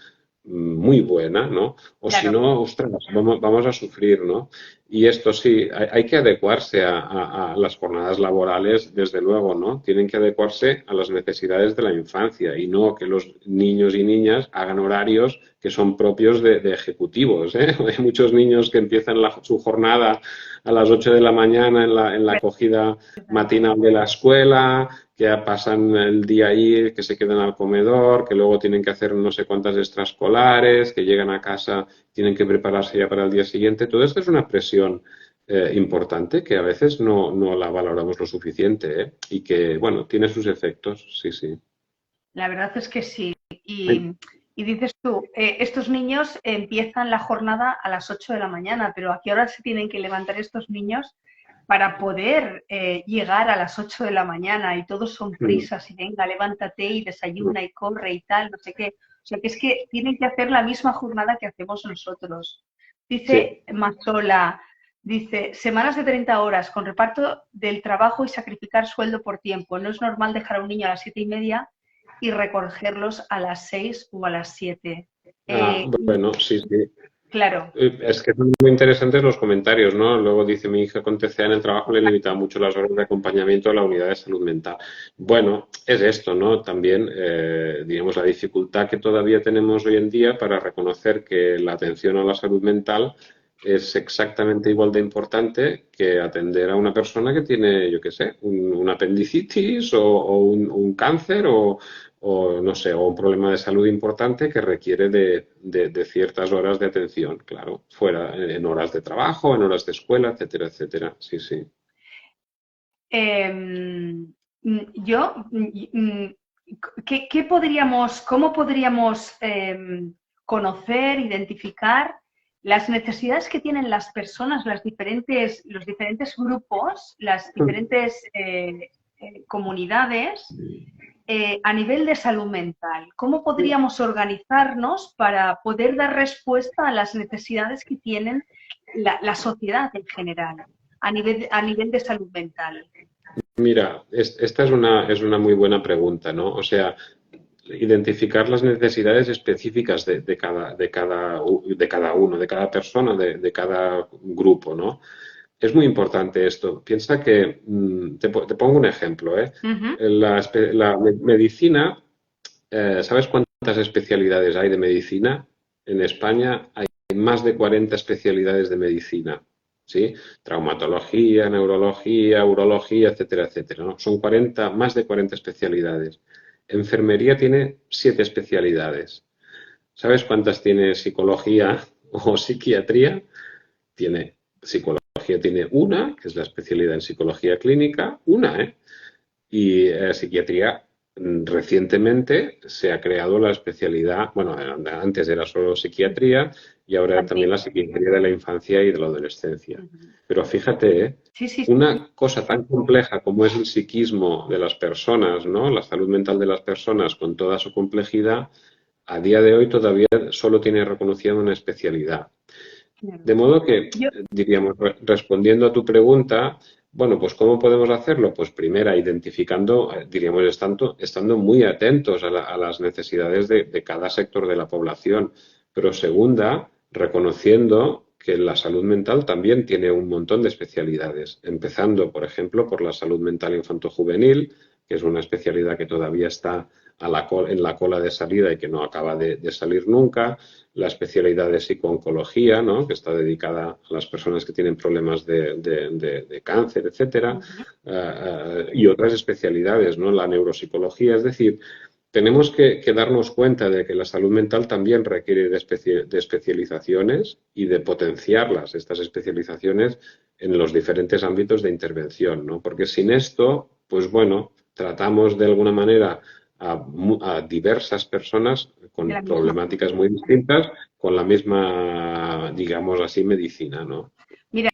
muy buena, ¿no? O si claro. no, ostras, vamos a sufrir, ¿no? Y esto sí, hay que adecuarse a las jornadas laborales, desde luego, ¿no? Tienen que adecuarse a las necesidades de la infancia y no que los niños y niñas hagan horarios que son propios de ejecutivos, ¿eh? Hay muchos niños que empiezan su jornada a las 8 de la mañana en la acogida matinal de la escuela, que pasan el día ahí, que se quedan al comedor, que luego tienen que hacer no sé cuántas extraescolares, que llegan a casa, tienen que prepararse ya para el día siguiente. Todo esto es una presión importante que a veces no la valoramos lo suficiente, ¿eh? Y que, bueno, tiene sus efectos, sí, sí. La verdad es que sí. Y dices tú, estos niños empiezan la jornada a las 8 de la mañana, pero ¿a qué hora se tienen que levantar estos niños para poder llegar a las 8 de la mañana? Y todos son prisas y venga, levántate y desayuna y corre y tal, no sé qué. O sea, que es que tienen que hacer la misma jornada que hacemos nosotros. Sí. Dice Mazola, dice, semanas de 30 horas con reparto del trabajo y sacrificar sueldo por tiempo. No es normal dejar a un niño a las 7:30 y recogerlos a las 6 o a las 7. Ah, Y bueno, sí, sí. claro, Es que son muy interesantes los comentarios, ¿no? Luego dice mi hija con TCA en el trabajo le limitaba exacto. mucho las horas de acompañamiento a la unidad de salud mental. Bueno, es esto, ¿no? También, digamos, la dificultad que todavía tenemos hoy en día para reconocer que la atención a la salud mental es exactamente igual de importante que atender a una persona que tiene, yo qué sé, un apendicitis o un cáncer o no sé, o un problema de salud importante que requiere de ciertas horas de atención, claro, fuera, en horas de trabajo, en horas de escuela, etcétera, etcétera. Sí, sí. Yo ¿Cómo podríamos conocer, identificar las necesidades que tienen las personas, los diferentes grupos, las diferentes comunidades a nivel de salud mental? ¿Cómo podríamos organizarnos para poder dar respuesta a las necesidades que tienen la sociedad en general a nivel de salud mental? Mira, esta es una muy buena pregunta, ¿no? O sea, identificar las necesidades específicas de cada uno, de cada persona, de cada grupo, ¿no? Es muy importante esto. Piensa que, te pongo un ejemplo, ¿eh? Ujú. La medicina, ¿sabes cuántas especialidades hay de medicina? En España hay más de 40 especialidades de medicina, ¿sí? Traumatología, neurología, urología, etcétera, etcétera, ¿no? Son 40, más de 40 especialidades. Enfermería tiene 7 especialidades. ¿Sabes cuántas tiene psicología o psiquiatría? Tiene psicología, tiene una, que es la especialidad en psicología clínica, una, ¿eh? Y psiquiatría, recientemente se ha creado la especialidad, bueno, antes era solo psiquiatría y ahora también Infantil. la psiquiatría de la infancia y de la adolescencia. Ujú. Pero fíjate, Sí, sí, sí. una cosa tan compleja como es el psiquismo de las personas, ¿no? La salud mental de las personas con toda su complejidad, a día de hoy todavía solo tiene reconocida una especialidad. Claro. De modo que, Yo, diríamos, respondiendo a tu pregunta, bueno, pues ¿cómo podemos hacerlo? Pues primera, identificando, diríamos, estando muy atentos a las necesidades de cada sector de la población. Pero segunda, reconociendo que la salud mental también tiene un montón de especialidades, empezando, por ejemplo, por la salud mental infanto-juvenil, que es una especialidad que todavía está en la cola de salida y que no acaba de salir nunca, la especialidad de psicooncología, ¿no? Que está dedicada a las personas que tienen problemas de cáncer, etcétera, ujú. y otras especialidades, ¿no? La neuropsicología, es decir, tenemos que darnos cuenta de que la salud mental también requiere de especializaciones y de potenciarlas, estas especializaciones, en los diferentes ámbitos de intervención, ¿no? Porque sin esto, pues bueno, tratamos de alguna manera a diversas personas De con la misma. problemáticas muy distintas, con la misma, digamos así, medicina, ¿no? Mira,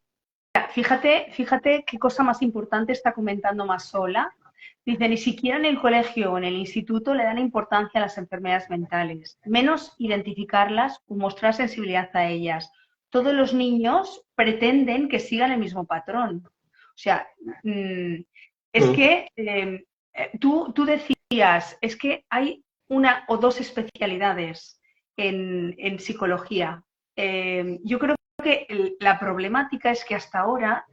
fíjate qué cosa más importante está comentando Masola. Dice, ni siquiera en el colegio o en el instituto le dan importancia a las enfermedades mentales, menos identificarlas o mostrar sensibilidad a ellas. Todos los niños pretenden que sigan el mismo patrón. O sea, es Mm, que tú decías, es que hay una o dos especialidades en psicología. Yo creo que la problemática es que hasta ahora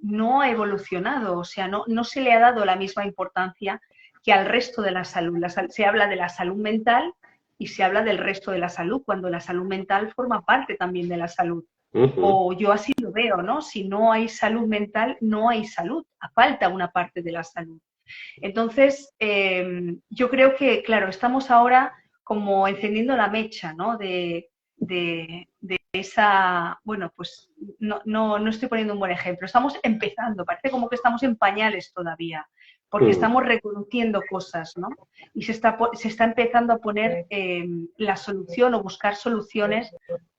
no ha evolucionado, o sea, no se le ha dado la misma importancia que al resto de la salud. Se habla de la salud mental y se habla del resto de la salud, cuando la salud mental forma parte también de la salud. ujú, O yo así lo veo, ¿no? Si no hay salud mental, no hay salud. Falta una parte de la salud. Entonces, yo creo que, claro, estamos ahora como encendiendo la mecha, ¿no? De esa, bueno, pues no estoy poniendo un buen ejemplo, estamos empezando, parece como que estamos en pañales todavía, porque mm. estamos reconociendo cosas, ¿no? Y se está empezando a poner la solución o buscar soluciones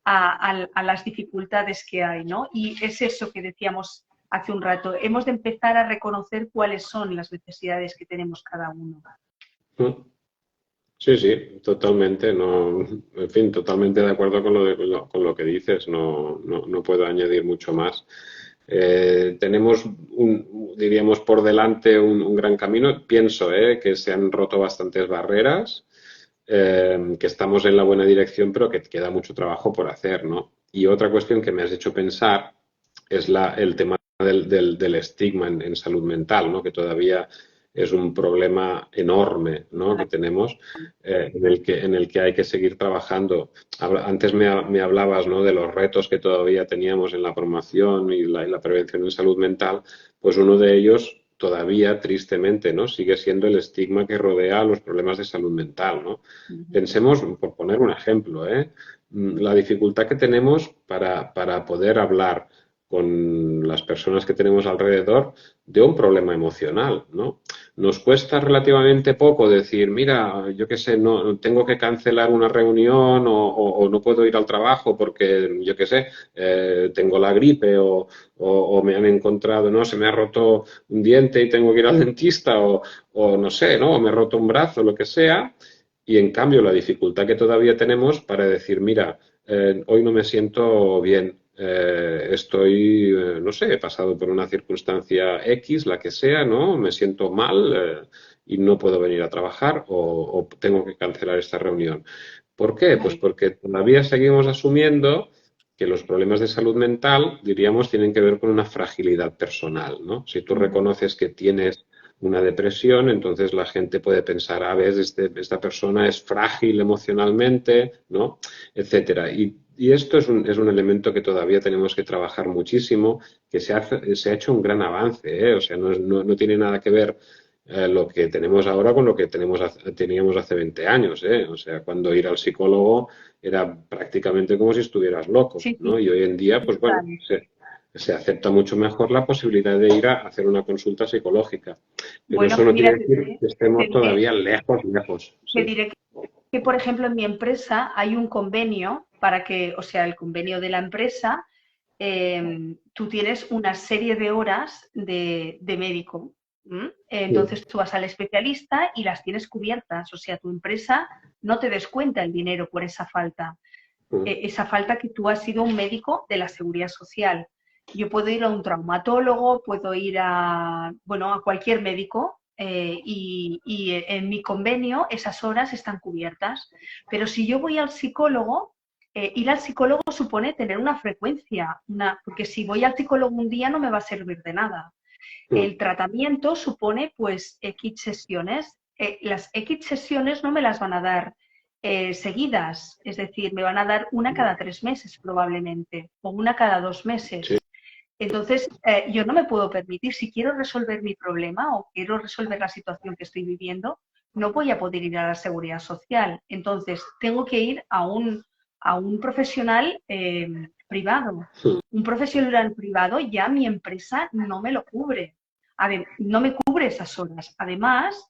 a las dificultades que hay, ¿no? Y es eso que decíamos hace un rato. Hemos de empezar a reconocer cuáles son las necesidades que tenemos cada uno. Mm. Sí, sí, totalmente. No, en fin, totalmente de acuerdo con lo que dices. No puedo añadir mucho más. Tenemos, diríamos, por delante un gran camino. Pienso, que se han roto bastantes barreras, que estamos en la buena dirección, pero que queda mucho trabajo por hacer, ¿no? Y otra cuestión que me has hecho pensar es el tema del estigma en salud mental, ¿no? Que todavía es un problema enorme, ¿no? Que tenemos, en el que hay que seguir trabajando. Antes me hablabas, ¿no? De los retos que todavía teníamos en la promoción y la prevención en salud mental, pues uno de ellos todavía, tristemente, ¿no? Sigue siendo el estigma que rodea a los problemas de salud mental, ¿no? Pensemos, por poner un ejemplo, la dificultad que tenemos para poder hablar con las personas que tenemos alrededor de un problema emocional, ¿no? Nos cuesta relativamente poco decir, mira, yo qué sé, no tengo que cancelar una reunión o no puedo ir al trabajo porque, yo qué sé, tengo la gripe o me han encontrado, ¿no? Se me ha roto un diente y tengo que ir al dentista o no sé, ¿no? O me he roto un brazo, lo que sea. Y en cambio, la dificultad que todavía tenemos para decir, mira, hoy no me siento bien, estoy, no sé, he pasado por una circunstancia X, la que sea, ¿no? Me siento mal, y no puedo venir a trabajar o tengo que cancelar esta reunión. ¿Por qué? Pues Vale. porque todavía seguimos asumiendo que los problemas de salud mental, diríamos, tienen que ver con una fragilidad personal, ¿no? Si tú Ujú. reconoces que tienes una depresión, entonces la gente puede pensar, a ver, esta persona es frágil emocionalmente, ¿no? Etcétera. Y esto es un elemento que todavía tenemos que trabajar muchísimo, que se ha hecho un gran avance, ¿eh? O sea, no tiene nada que ver lo que tenemos ahora con lo que teníamos hace 20 años, ¿eh? O sea, cuando ir al psicólogo era prácticamente como si estuvieras loco, Sí, sí, ¿no? Y hoy en día, pues bueno, total. se acepta mucho mejor la posibilidad de ir a hacer una consulta psicológica. Pero Bueno, eso pues no mira, quiere decir que te estemos diré, todavía lejos, lejos, te sí. diré que, por ejemplo, en mi empresa hay un convenio para que, o sea, el convenio de la empresa, tú tienes una serie de horas de médico. ¿M? Sí, Entonces tú vas al especialista y las tienes cubiertas. O sea, tu empresa no te descuenta el dinero por esa falta que tú has sido un médico de la seguridad social. Yo puedo ir a un traumatólogo, puedo ir a, bueno, a cualquier médico, y en mi convenio esas horas están cubiertas. Pero si yo voy al psicólogo, ir al psicólogo supone tener una frecuencia, porque si voy al psicólogo un día no me va a servir de nada. El tratamiento supone pues X sesiones. Las X sesiones no me las van a dar seguidas, es decir, me van a dar una cada 3 meses probablemente o una cada 2 meses. Entonces, yo no me puedo permitir, si quiero resolver mi problema o quiero resolver la situación que estoy viviendo, no voy a poder ir a la seguridad social. Entonces, tengo que ir a un profesional privado. Un profesional privado ya mi empresa no me lo cubre. No me cubre esas horas. Además,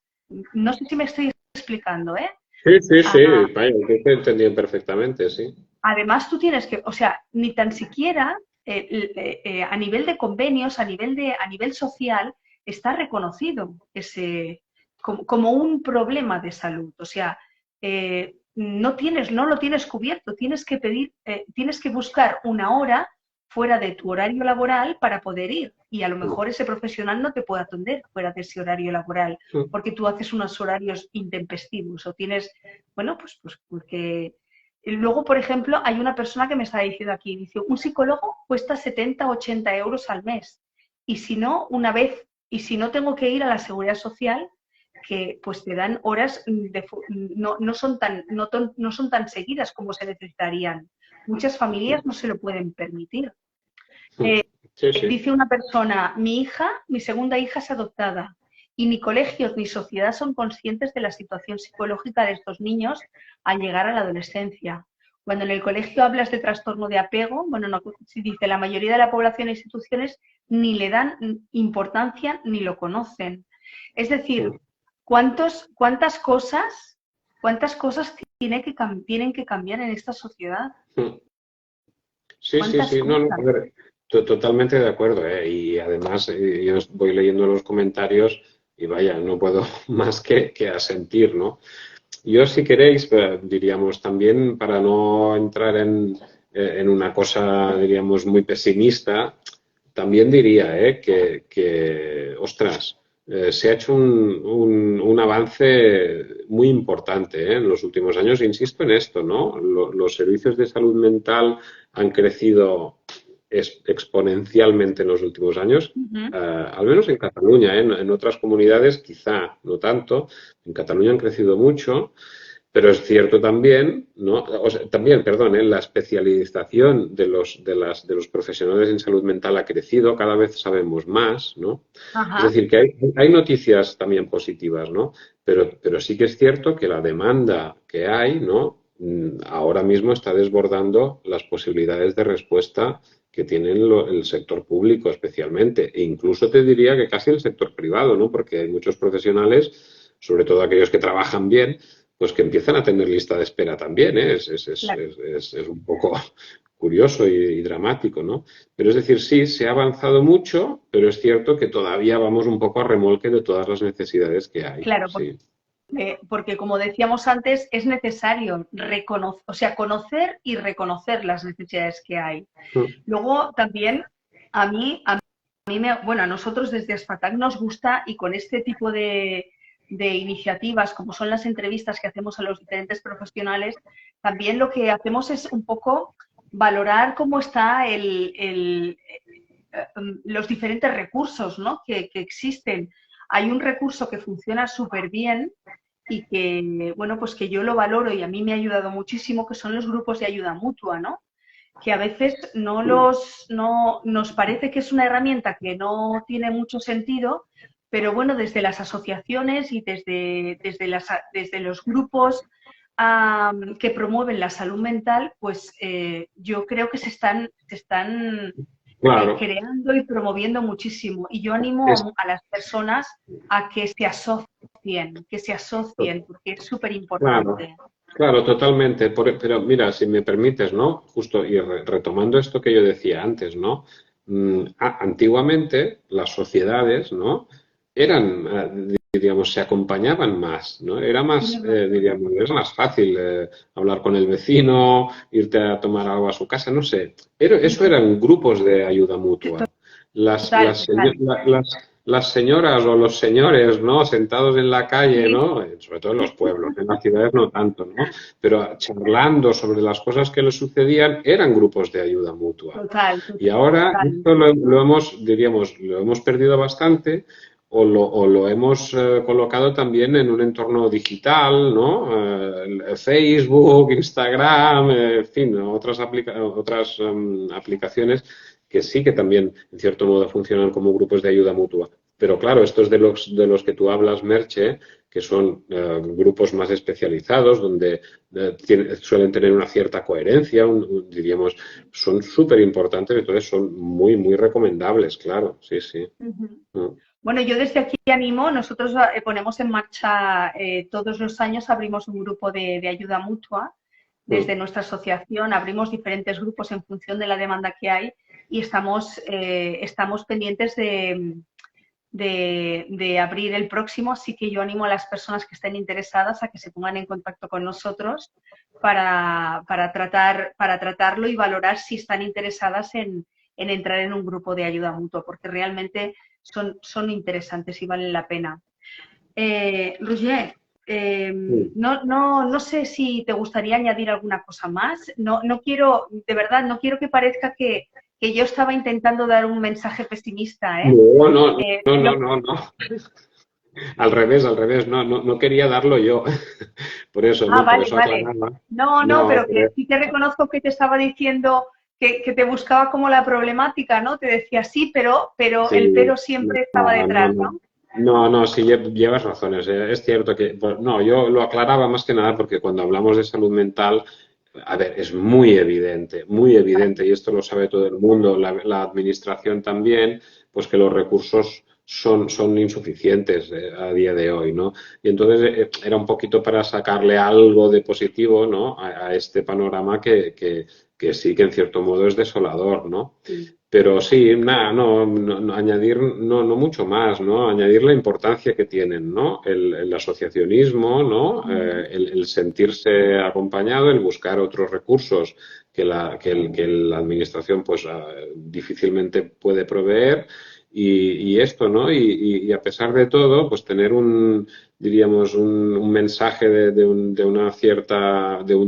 no sé si me estoy explicando, ¿eh? sí, sí, Ah, sí, vaya, que te entendí perfectamente, sí. además, tú tienes que, o sea, ni tan siquiera a nivel de convenios, a nivel social, está reconocido ese como un problema de salud. O sea, no lo tienes cubierto, tienes que pedir, tienes que buscar una hora fuera de tu horario laboral para poder ir. Y a lo mejor ese profesional no te puede atender fuera de ese horario laboral, porque tú haces unos horarios intempestivos o tienes, bueno, pues porque y luego, por ejemplo, hay una persona que me está diciendo aquí, dice, un psicólogo cuesta 70, 80 euros al mes. Y si no, una vez, y si no tengo que ir a la seguridad social, que pues te dan horas, no son tan seguidas como se necesitarían. Muchas familias no se lo pueden permitir. Eh, Sí, sí. Dice una persona, mi segunda hija es adoptada y ni colegios ni sociedad son conscientes de la situación psicológica de estos niños al llegar a la adolescencia. Cuando en el colegio hablas de trastorno de apego, bueno, no, si dice la mayoría de la población e instituciones ni le dan importancia ni lo conocen. Es decir, cuántas cosas tienen que cambiar en esta sociedad? Sí, sí, ¿Cuántas sí, no, no, a cosas? ver, totalmente de acuerdo, ¿eh? Y además, yo voy leyendo los comentarios y vaya, no puedo más que asentir, ¿no? Yo, si queréis, diríamos también, para no entrar en una cosa, diríamos, muy pesimista, también diría ostras, se ha hecho un avance muy importante, en los últimos años. Insisto en esto, ¿no? Los servicios de salud mental han crecido exponencialmente en los últimos años, Uh -huh. al menos en Cataluña, ¿eh? En otras comunidades quizá no tanto. En Cataluña han crecido mucho. Pero es cierto también, ¿no? O sea, también, perdón, la especialización de los profesionales en salud mental ha crecido, cada vez sabemos más, ¿no? Es Ajá. decir, que hay noticias también positivas, ¿no? Pero sí que es cierto que la demanda que hay, ¿no? Ahora mismo está desbordando las posibilidades de respuesta que tienen el sector público especialmente, e incluso te diría que casi el sector privado, ¿no? Porque hay muchos profesionales, sobre todo aquellos que trabajan bien, pues que empiezan a tener lista de espera también, ¿eh? Claro. Es un poco curioso y dramático, ¿no? Pero es decir, sí, se ha avanzado mucho, pero es cierto que todavía vamos un poco a remolque de todas las necesidades que hay, Claro, sí. porque como decíamos antes, es necesario reconocer, o sea, conocer y reconocer las necesidades que hay. Luego también bueno, a nosotros desde Asfatac nos gusta y con este tipo de iniciativas, como son las entrevistas que hacemos a los diferentes profesionales, también lo que hacemos es un poco valorar cómo está los diferentes recursos, ¿no? que existen. Hay un recurso que funciona súper bien y que, bueno, pues que yo lo valoro y a mí me ha ayudado muchísimo, que son los grupos de ayuda mutua, ¿no? Que a veces no nos parece que es una herramienta que no tiene mucho sentido, pero bueno, desde las asociaciones y desde los grupos que promueven la salud mental, pues yo creo que se están Claro, creando y promoviendo muchísimo. Y yo animo es, a las personas a que se asocien, porque es súper claro, importante. claro, totalmente. Pero mira, si me permites, ¿no? Justo, y retomando esto que yo decía antes, ¿no? Antiguamente las sociedades, ¿no? Eran, diríamos, se acompañaban más, ¿no? Era más, diríamos, era más fácil hablar con el vecino, irte a tomar algo a su casa, no sé. Eso eran grupos de ayuda mutua. Las, Total, las, total. seño- la- las señoras o los señores, ¿no? Sentados en la calle, Sí, ¿no? Sobre todo en los pueblos, en las ciudades no tanto, ¿no? Pero charlando sobre las cosas que les sucedían, eran grupos de ayuda mutua. total, Y total, ahora total. esto lo hemos, diríamos, lo hemos perdido bastante o lo hemos colocado también en un entorno digital, ¿no? Facebook, Instagram, en fin, otras aplicaciones que sí que también, en cierto modo, funcionan como grupos de ayuda mutua. Pero claro, estos de los que tú hablas, Merche, que son grupos más especializados, donde suelen tener una cierta coherencia, diríamos, son súper importantes, entonces son muy, muy recomendables, claro, sí, sí. Ujú. Mm, Bueno, yo desde aquí animo, nosotros ponemos en marcha todos los años, abrimos un grupo de ayuda mutua. mm. Desde nuestra asociación abrimos diferentes grupos en función de la demanda que hay y estamos pendientes de abrir el próximo, así que yo animo a las personas que estén interesadas a que se pongan en contacto con nosotros para tratarlo y valorar si están interesadas en entrar en un grupo de ayuda mutua, porque realmente son interesantes y valen la pena. Roger, Mm. no sé si te gustaría añadir alguna cosa más. No quiero, de verdad, no quiero que parezca que yo estaba intentando dar un mensaje pesimista, ¿eh? No, no, no, no, Lo no, no. Al revés, no, no, no quería darlo yo. Por eso, Ah, ¿no? Por vale, eso vale. aclaraba. No, No, pero que sí te reconozco que te estaba diciendo que te buscaba como la problemática, ¿no? Te decía sí, pero el sí, pero siempre estaba no, no, detrás, no. ¿no? No, no, sí llevas razones. Es cierto que, pues, no, yo lo aclaraba más que nada porque cuando hablamos de salud mental, a ver, es muy evidente, y esto lo sabe todo el mundo, la administración también, pues que los recursos son insuficientes a día de hoy, ¿no? Y entonces era un poquito para sacarle algo de positivo, ¿no? A este panorama que sí que en cierto modo es desolador, ¿no? Sí. Pero sí, nada, añadir no mucho más, ¿no? Añadir la importancia que tienen, ¿no? El asociacionismo, ¿no? El sentirse acompañado, el buscar otros recursos que la administración pues difícilmente puede proveer y esto, ¿no? Y a pesar de todo, pues tener diríamos, un mensaje de un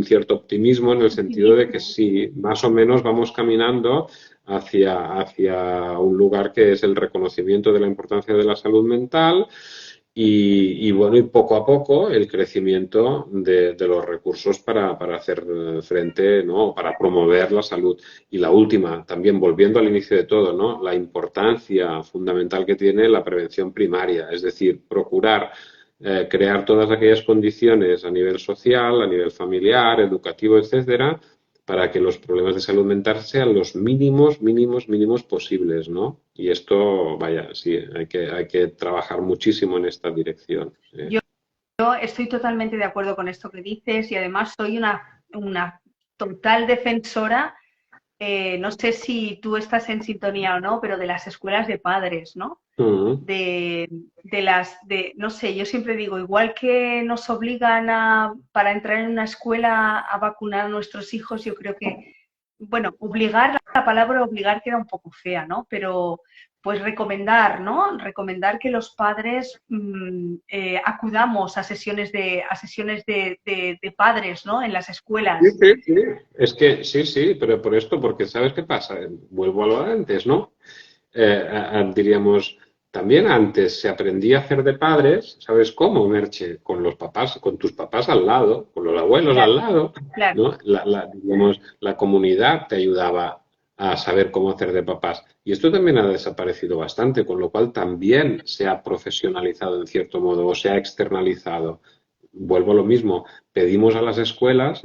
cierto optimismo en el sentido de que Optimismo. sí, más o menos vamos caminando hacia un lugar que es el reconocimiento de la importancia de la salud mental bueno, y poco a poco el crecimiento de los recursos para hacer frente, ¿no? Para promover la salud. Y la última, también volviendo al inicio de todo, ¿no? La importancia fundamental que tiene la prevención primaria, es decir, procurar crear todas aquellas condiciones a nivel social, a nivel familiar, educativo, etcétera, para que los problemas de salud mental sean los mínimos, mínimos, mínimos posibles, ¿no? Y esto, vaya, sí, hay que trabajar muchísimo en esta dirección. Yo, yo estoy totalmente de acuerdo con esto que dices y además soy una total defensora, no sé si tú estás en sintonía o no, pero de las escuelas de padres, ¿no? Mm, No sé, yo siempre digo, igual que nos obligan para entrar en una escuela a vacunar a nuestros hijos, yo creo que, bueno, obligar, la palabra obligar queda un poco fea, ¿no? Pero pues recomendar, ¿no? Recomendar que los padres acudamos a sesiones de padres, ¿no? En las sí, escuelas. sí, sí. Es que sí, sí, pero por esto, porque ¿sabes qué pasa? Vuelvo a lo de antes, ¿no? Diríamos, también antes se aprendía a hacer de padres, ¿sabes cómo, Merche? Con los papás, con tus papás al lado, con los abuelos al Claro, lado, claro. ¿no? Digamos, la comunidad te ayudaba a saber cómo hacer de papás. Y esto también ha desaparecido bastante, con lo cual también se ha profesionalizado en cierto modo o se ha externalizado. Vuelvo a lo mismo, pedimos a las escuelas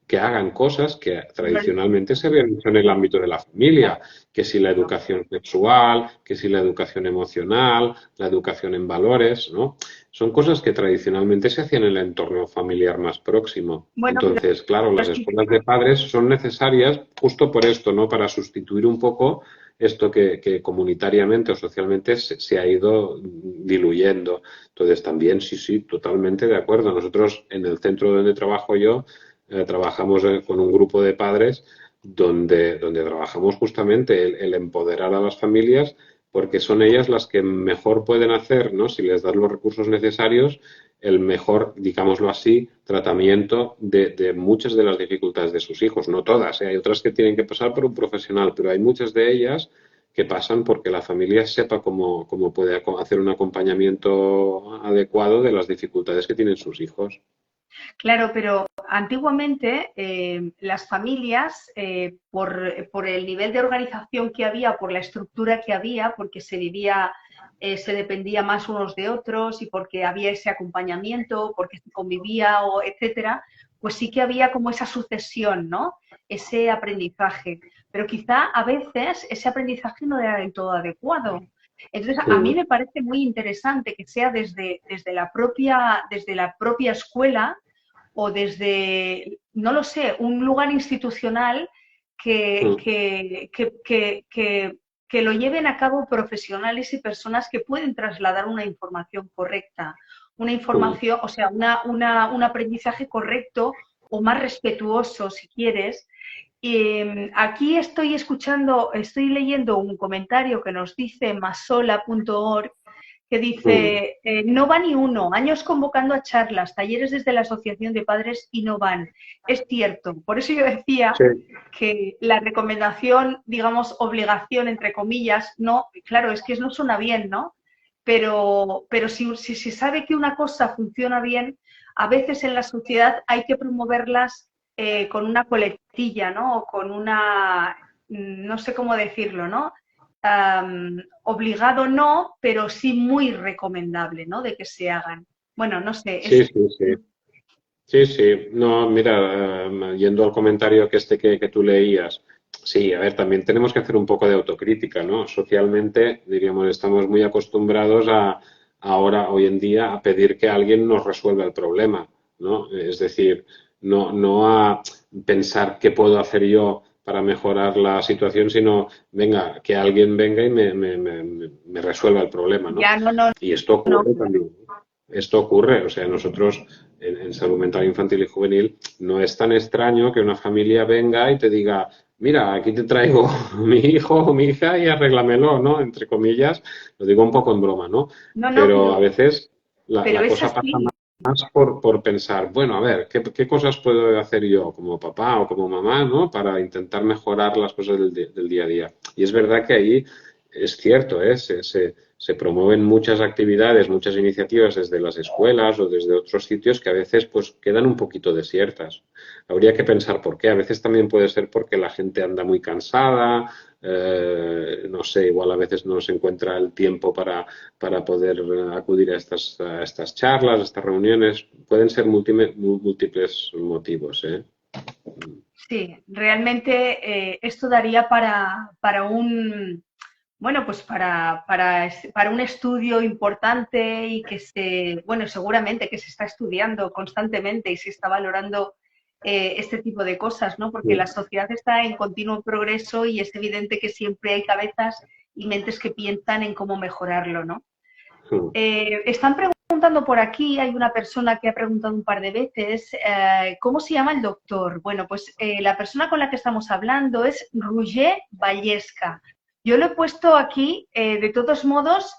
que hagan cosas que tradicionalmente se habían hecho en el ámbito de la familia, que si la educación sexual, que si la educación emocional, la educación en valores, ¿no? Son cosas que tradicionalmente se hacían en el entorno familiar más próximo. Bueno, Entonces, claro, las escuelas de padres son necesarias justo por esto, ¿no? Para sustituir un poco esto que comunitariamente o socialmente se ha ido diluyendo. Entonces, también, sí, sí, totalmente de acuerdo. Nosotros en el centro donde trabajo yo, trabajamos con un grupo de padres donde trabajamos justamente el empoderar a las familias porque son ellas las que mejor pueden hacer, ¿no? Si les das los recursos necesarios, el mejor, digámoslo así, tratamiento de muchas de las dificultades de sus hijos. No todas, ¿eh? Hay otras que tienen que pasar por un profesional, pero hay muchas de ellas que pasan porque la familia sepa cómo puede hacer un acompañamiento adecuado de las dificultades que tienen sus hijos. claro, pero antiguamente las familias, por el nivel de organización que había, por la estructura que había, porque se vivía, se dependía más unos de otros y porque había ese acompañamiento, porque se convivía, o etcétera, pues sí que había como esa sucesión, ¿no? Ese aprendizaje. Pero quizá a veces ese aprendizaje no era del todo adecuado. Entonces, a mí Mm, me parece muy interesante que sea desde la propia escuela o desde, no lo sé, un lugar institucional que, mm, que, que, que, que, que lo lleven a cabo profesionales y personas que pueden trasladar una información correcta, una mm. información, o sea, un aprendizaje correcto o más respetuoso, si quieres. Aquí estoy leyendo un comentario que nos dice masola.org que Mm, dice, no va ni uno, años convocando a charlas, talleres desde la Asociación de Padres y no van. Es cierto, por eso yo decía sí, que la recomendación, digamos, obligación, entre comillas, no, claro, es que no suena bien, ¿no? Pero si se sabe que una cosa funciona bien, a veces en la sociedad hay que promoverlas con una coletilla, ¿no? O con una, no sé cómo decirlo, ¿no? Obligado no, pero sí muy recomendable, ¿no? De que se hagan. Bueno, no sé, sí, sí, sí. Sí, sí. No, mira, yendo al comentario que tú leías, sí, a ver, también tenemos que hacer un poco de autocrítica, ¿no? Socialmente, diríamos, estamos muy acostumbrados ahora, hoy en día, a pedir que alguien nos resuelva el problema, ¿no? Es decir, no a pensar qué puedo hacer yo para mejorar la situación, sino, venga, que alguien venga y me resuelva el problema, ¿no? ya no, no, Y esto no, ocurre también. Esto ocurre, o sea, nosotros en salud mental infantil y juvenil no es tan extraño que una familia venga y te diga, mira, aquí te traigo mi hijo o mi hija y arréglamelo, ¿no? Entre comillas, lo digo un poco en broma, ¿no? no, no, Pero a veces pero la es cosa pasa así. más por pensar, bueno, a ver, ¿qué cosas puedo hacer yo como papá o como mamá, ¿no? Para intentar mejorar las cosas del día a día. Y es verdad que ahí es cierto, ¿eh? Se promueven muchas actividades, muchas iniciativas desde las escuelas o desde otros sitios que a veces pues quedan un poquito desiertas. Habría que pensar por qué. A veces también puede ser porque la gente anda muy cansada, no sé, igual a veces no se encuentra el tiempo para poder acudir a estas charlas, a estas reuniones. Pueden ser múltiples motivos, ¿eh? Sí, realmente esto daría para un, bueno, pues para un estudio importante y que bueno, seguramente que se está estudiando constantemente y se está valorando este tipo de cosas, ¿no? Porque la sociedad está en continuo progreso y es evidente que siempre hay cabezas y mentes que piensan en cómo mejorarlo, ¿no? Están preguntando por aquí, hay una persona que ha preguntado un par de veces, ¿cómo se llama el doctor? Bueno, pues la persona con la que estamos hablando es Roger Vallesca. Yo lo he puesto aquí, de todos modos,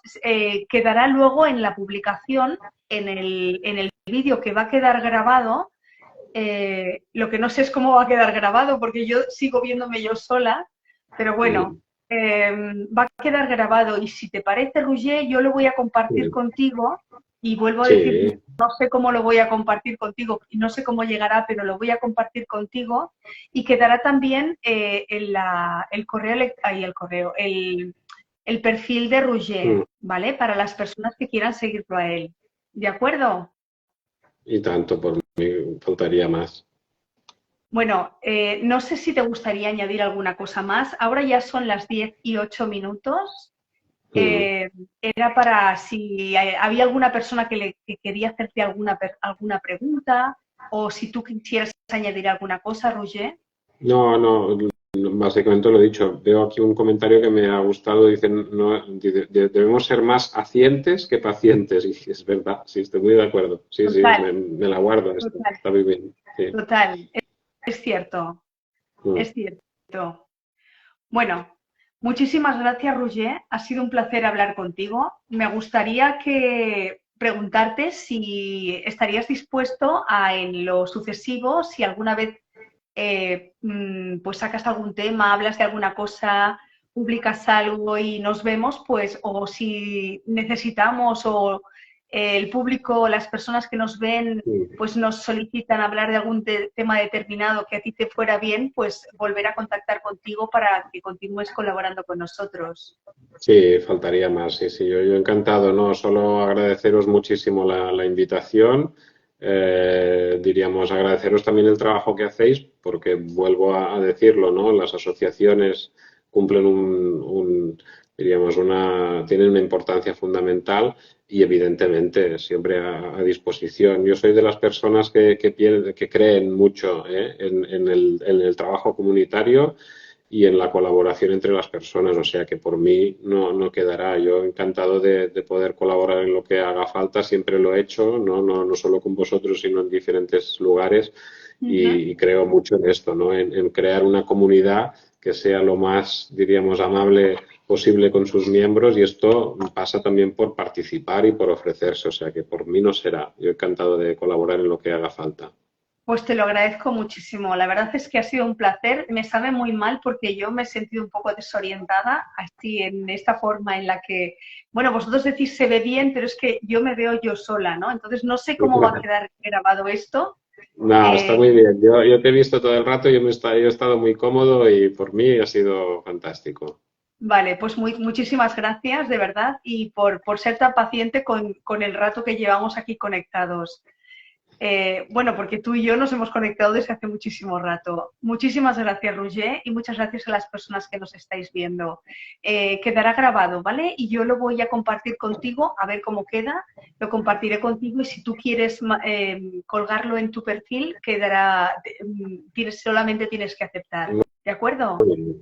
quedará luego en la publicación, en el vídeo que va a quedar grabado. Lo que no sé es cómo va a quedar grabado porque yo sigo viéndome yo sola, pero bueno, va a quedar grabado y si te parece, Roger, yo lo voy a compartir contigo y vuelvo a decir, Sí, no sé cómo lo voy a compartir contigo y no sé cómo llegará, pero lo voy a compartir contigo y quedará también el correo, el perfil de Roger, ¿vale? Para las personas que quieran seguirlo a él. ¿De acuerdo? y tanto, por mí faltaría más. Bueno, no sé si te gustaría añadir alguna cosa más. Ahora ya son las 10:08. Era para si había alguna persona que quería hacerte alguna pregunta o si tú quisieras añadir alguna cosa, Roger. No, no, básicamente lo he dicho. Veo aquí un comentario que me ha gustado. Dicen, no, debemos ser más pacientes que pacientes. Y es verdad, sí, estoy muy de acuerdo. Sí, sí, Total, me la guardo. total, Está muy bien. Sí. total. Es cierto, Mm. es cierto. Bueno, muchísimas gracias, Roger. Ha sido un placer hablar contigo. Me gustaría preguntarte si estarías dispuesto a, en lo sucesivo, si alguna vez pues sacas algún tema, hablas de alguna cosa, publicas algo y nos vemos, pues, o si necesitamos o el público, las personas que nos ven, Mm. pues nos solicitan hablar de algún tema determinado que a ti te fuera bien, pues volver a contactar contigo para que continúes colaborando con nosotros. Sí, faltaría más. Sí, sí, yo encantado, ¿no? Solo agradeceros muchísimo la invitación. Diríamos agradeceros también el trabajo que hacéis, porque vuelvo a decirlo, ¿no? Las asociaciones cumplen diríamos, tienen una importancia fundamental y evidentemente siempre a disposición. Yo soy de las personas que creen mucho, en el trabajo comunitario y en la colaboración entre las personas. O sea que por mí no quedará. Yo encantado de poder colaborar en lo que haga falta, siempre lo he hecho, no solo con vosotros, sino en diferentes lugares. Uh -huh. Y creo mucho en esto, ¿no? En crear una comunidad que sea lo más, diríamos, amable posible con sus miembros y esto pasa también por participar y por ofrecerse. O sea que por mí no será. Yo encantado de colaborar en lo que haga falta. Pues te lo agradezco muchísimo. La verdad es que ha sido un placer. Me sabe muy mal porque yo me he sentido un poco desorientada, así en esta forma en la que, bueno, vosotros decís se ve bien, pero es que yo me veo yo sola, ¿no? Entonces no sé cómo va a quedar grabado esto. No, está Eh, muy bien. Yo te he visto todo el rato, yo he estado muy cómodo y por mí ha sido fantástico. vale, pues muchísimas gracias, de verdad, y por ser tan paciente con el rato que llevamos aquí conectados. Bueno, porque tú y yo nos hemos conectado desde hace muchísimo rato. Muchísimas gracias, Roger, y muchas gracias a las personas que nos estáis viendo. Quedará grabado, ¿vale? Y yo lo voy a compartir contigo, a ver cómo queda. Lo compartiré contigo y si tú quieres colgarlo en tu perfil, quedará, solamente tienes que aceptar. ¿De acuerdo? Muy bien.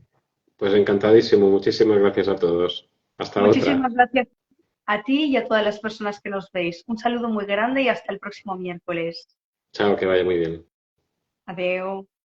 Pues encantadísimo. Muchísimas gracias a todos. Hasta otra. Muchísimas gracias a ti y a todas las personas que nos veis. Un saludo muy grande y hasta el próximo miércoles. Chao, que vaya muy bien. Adeu.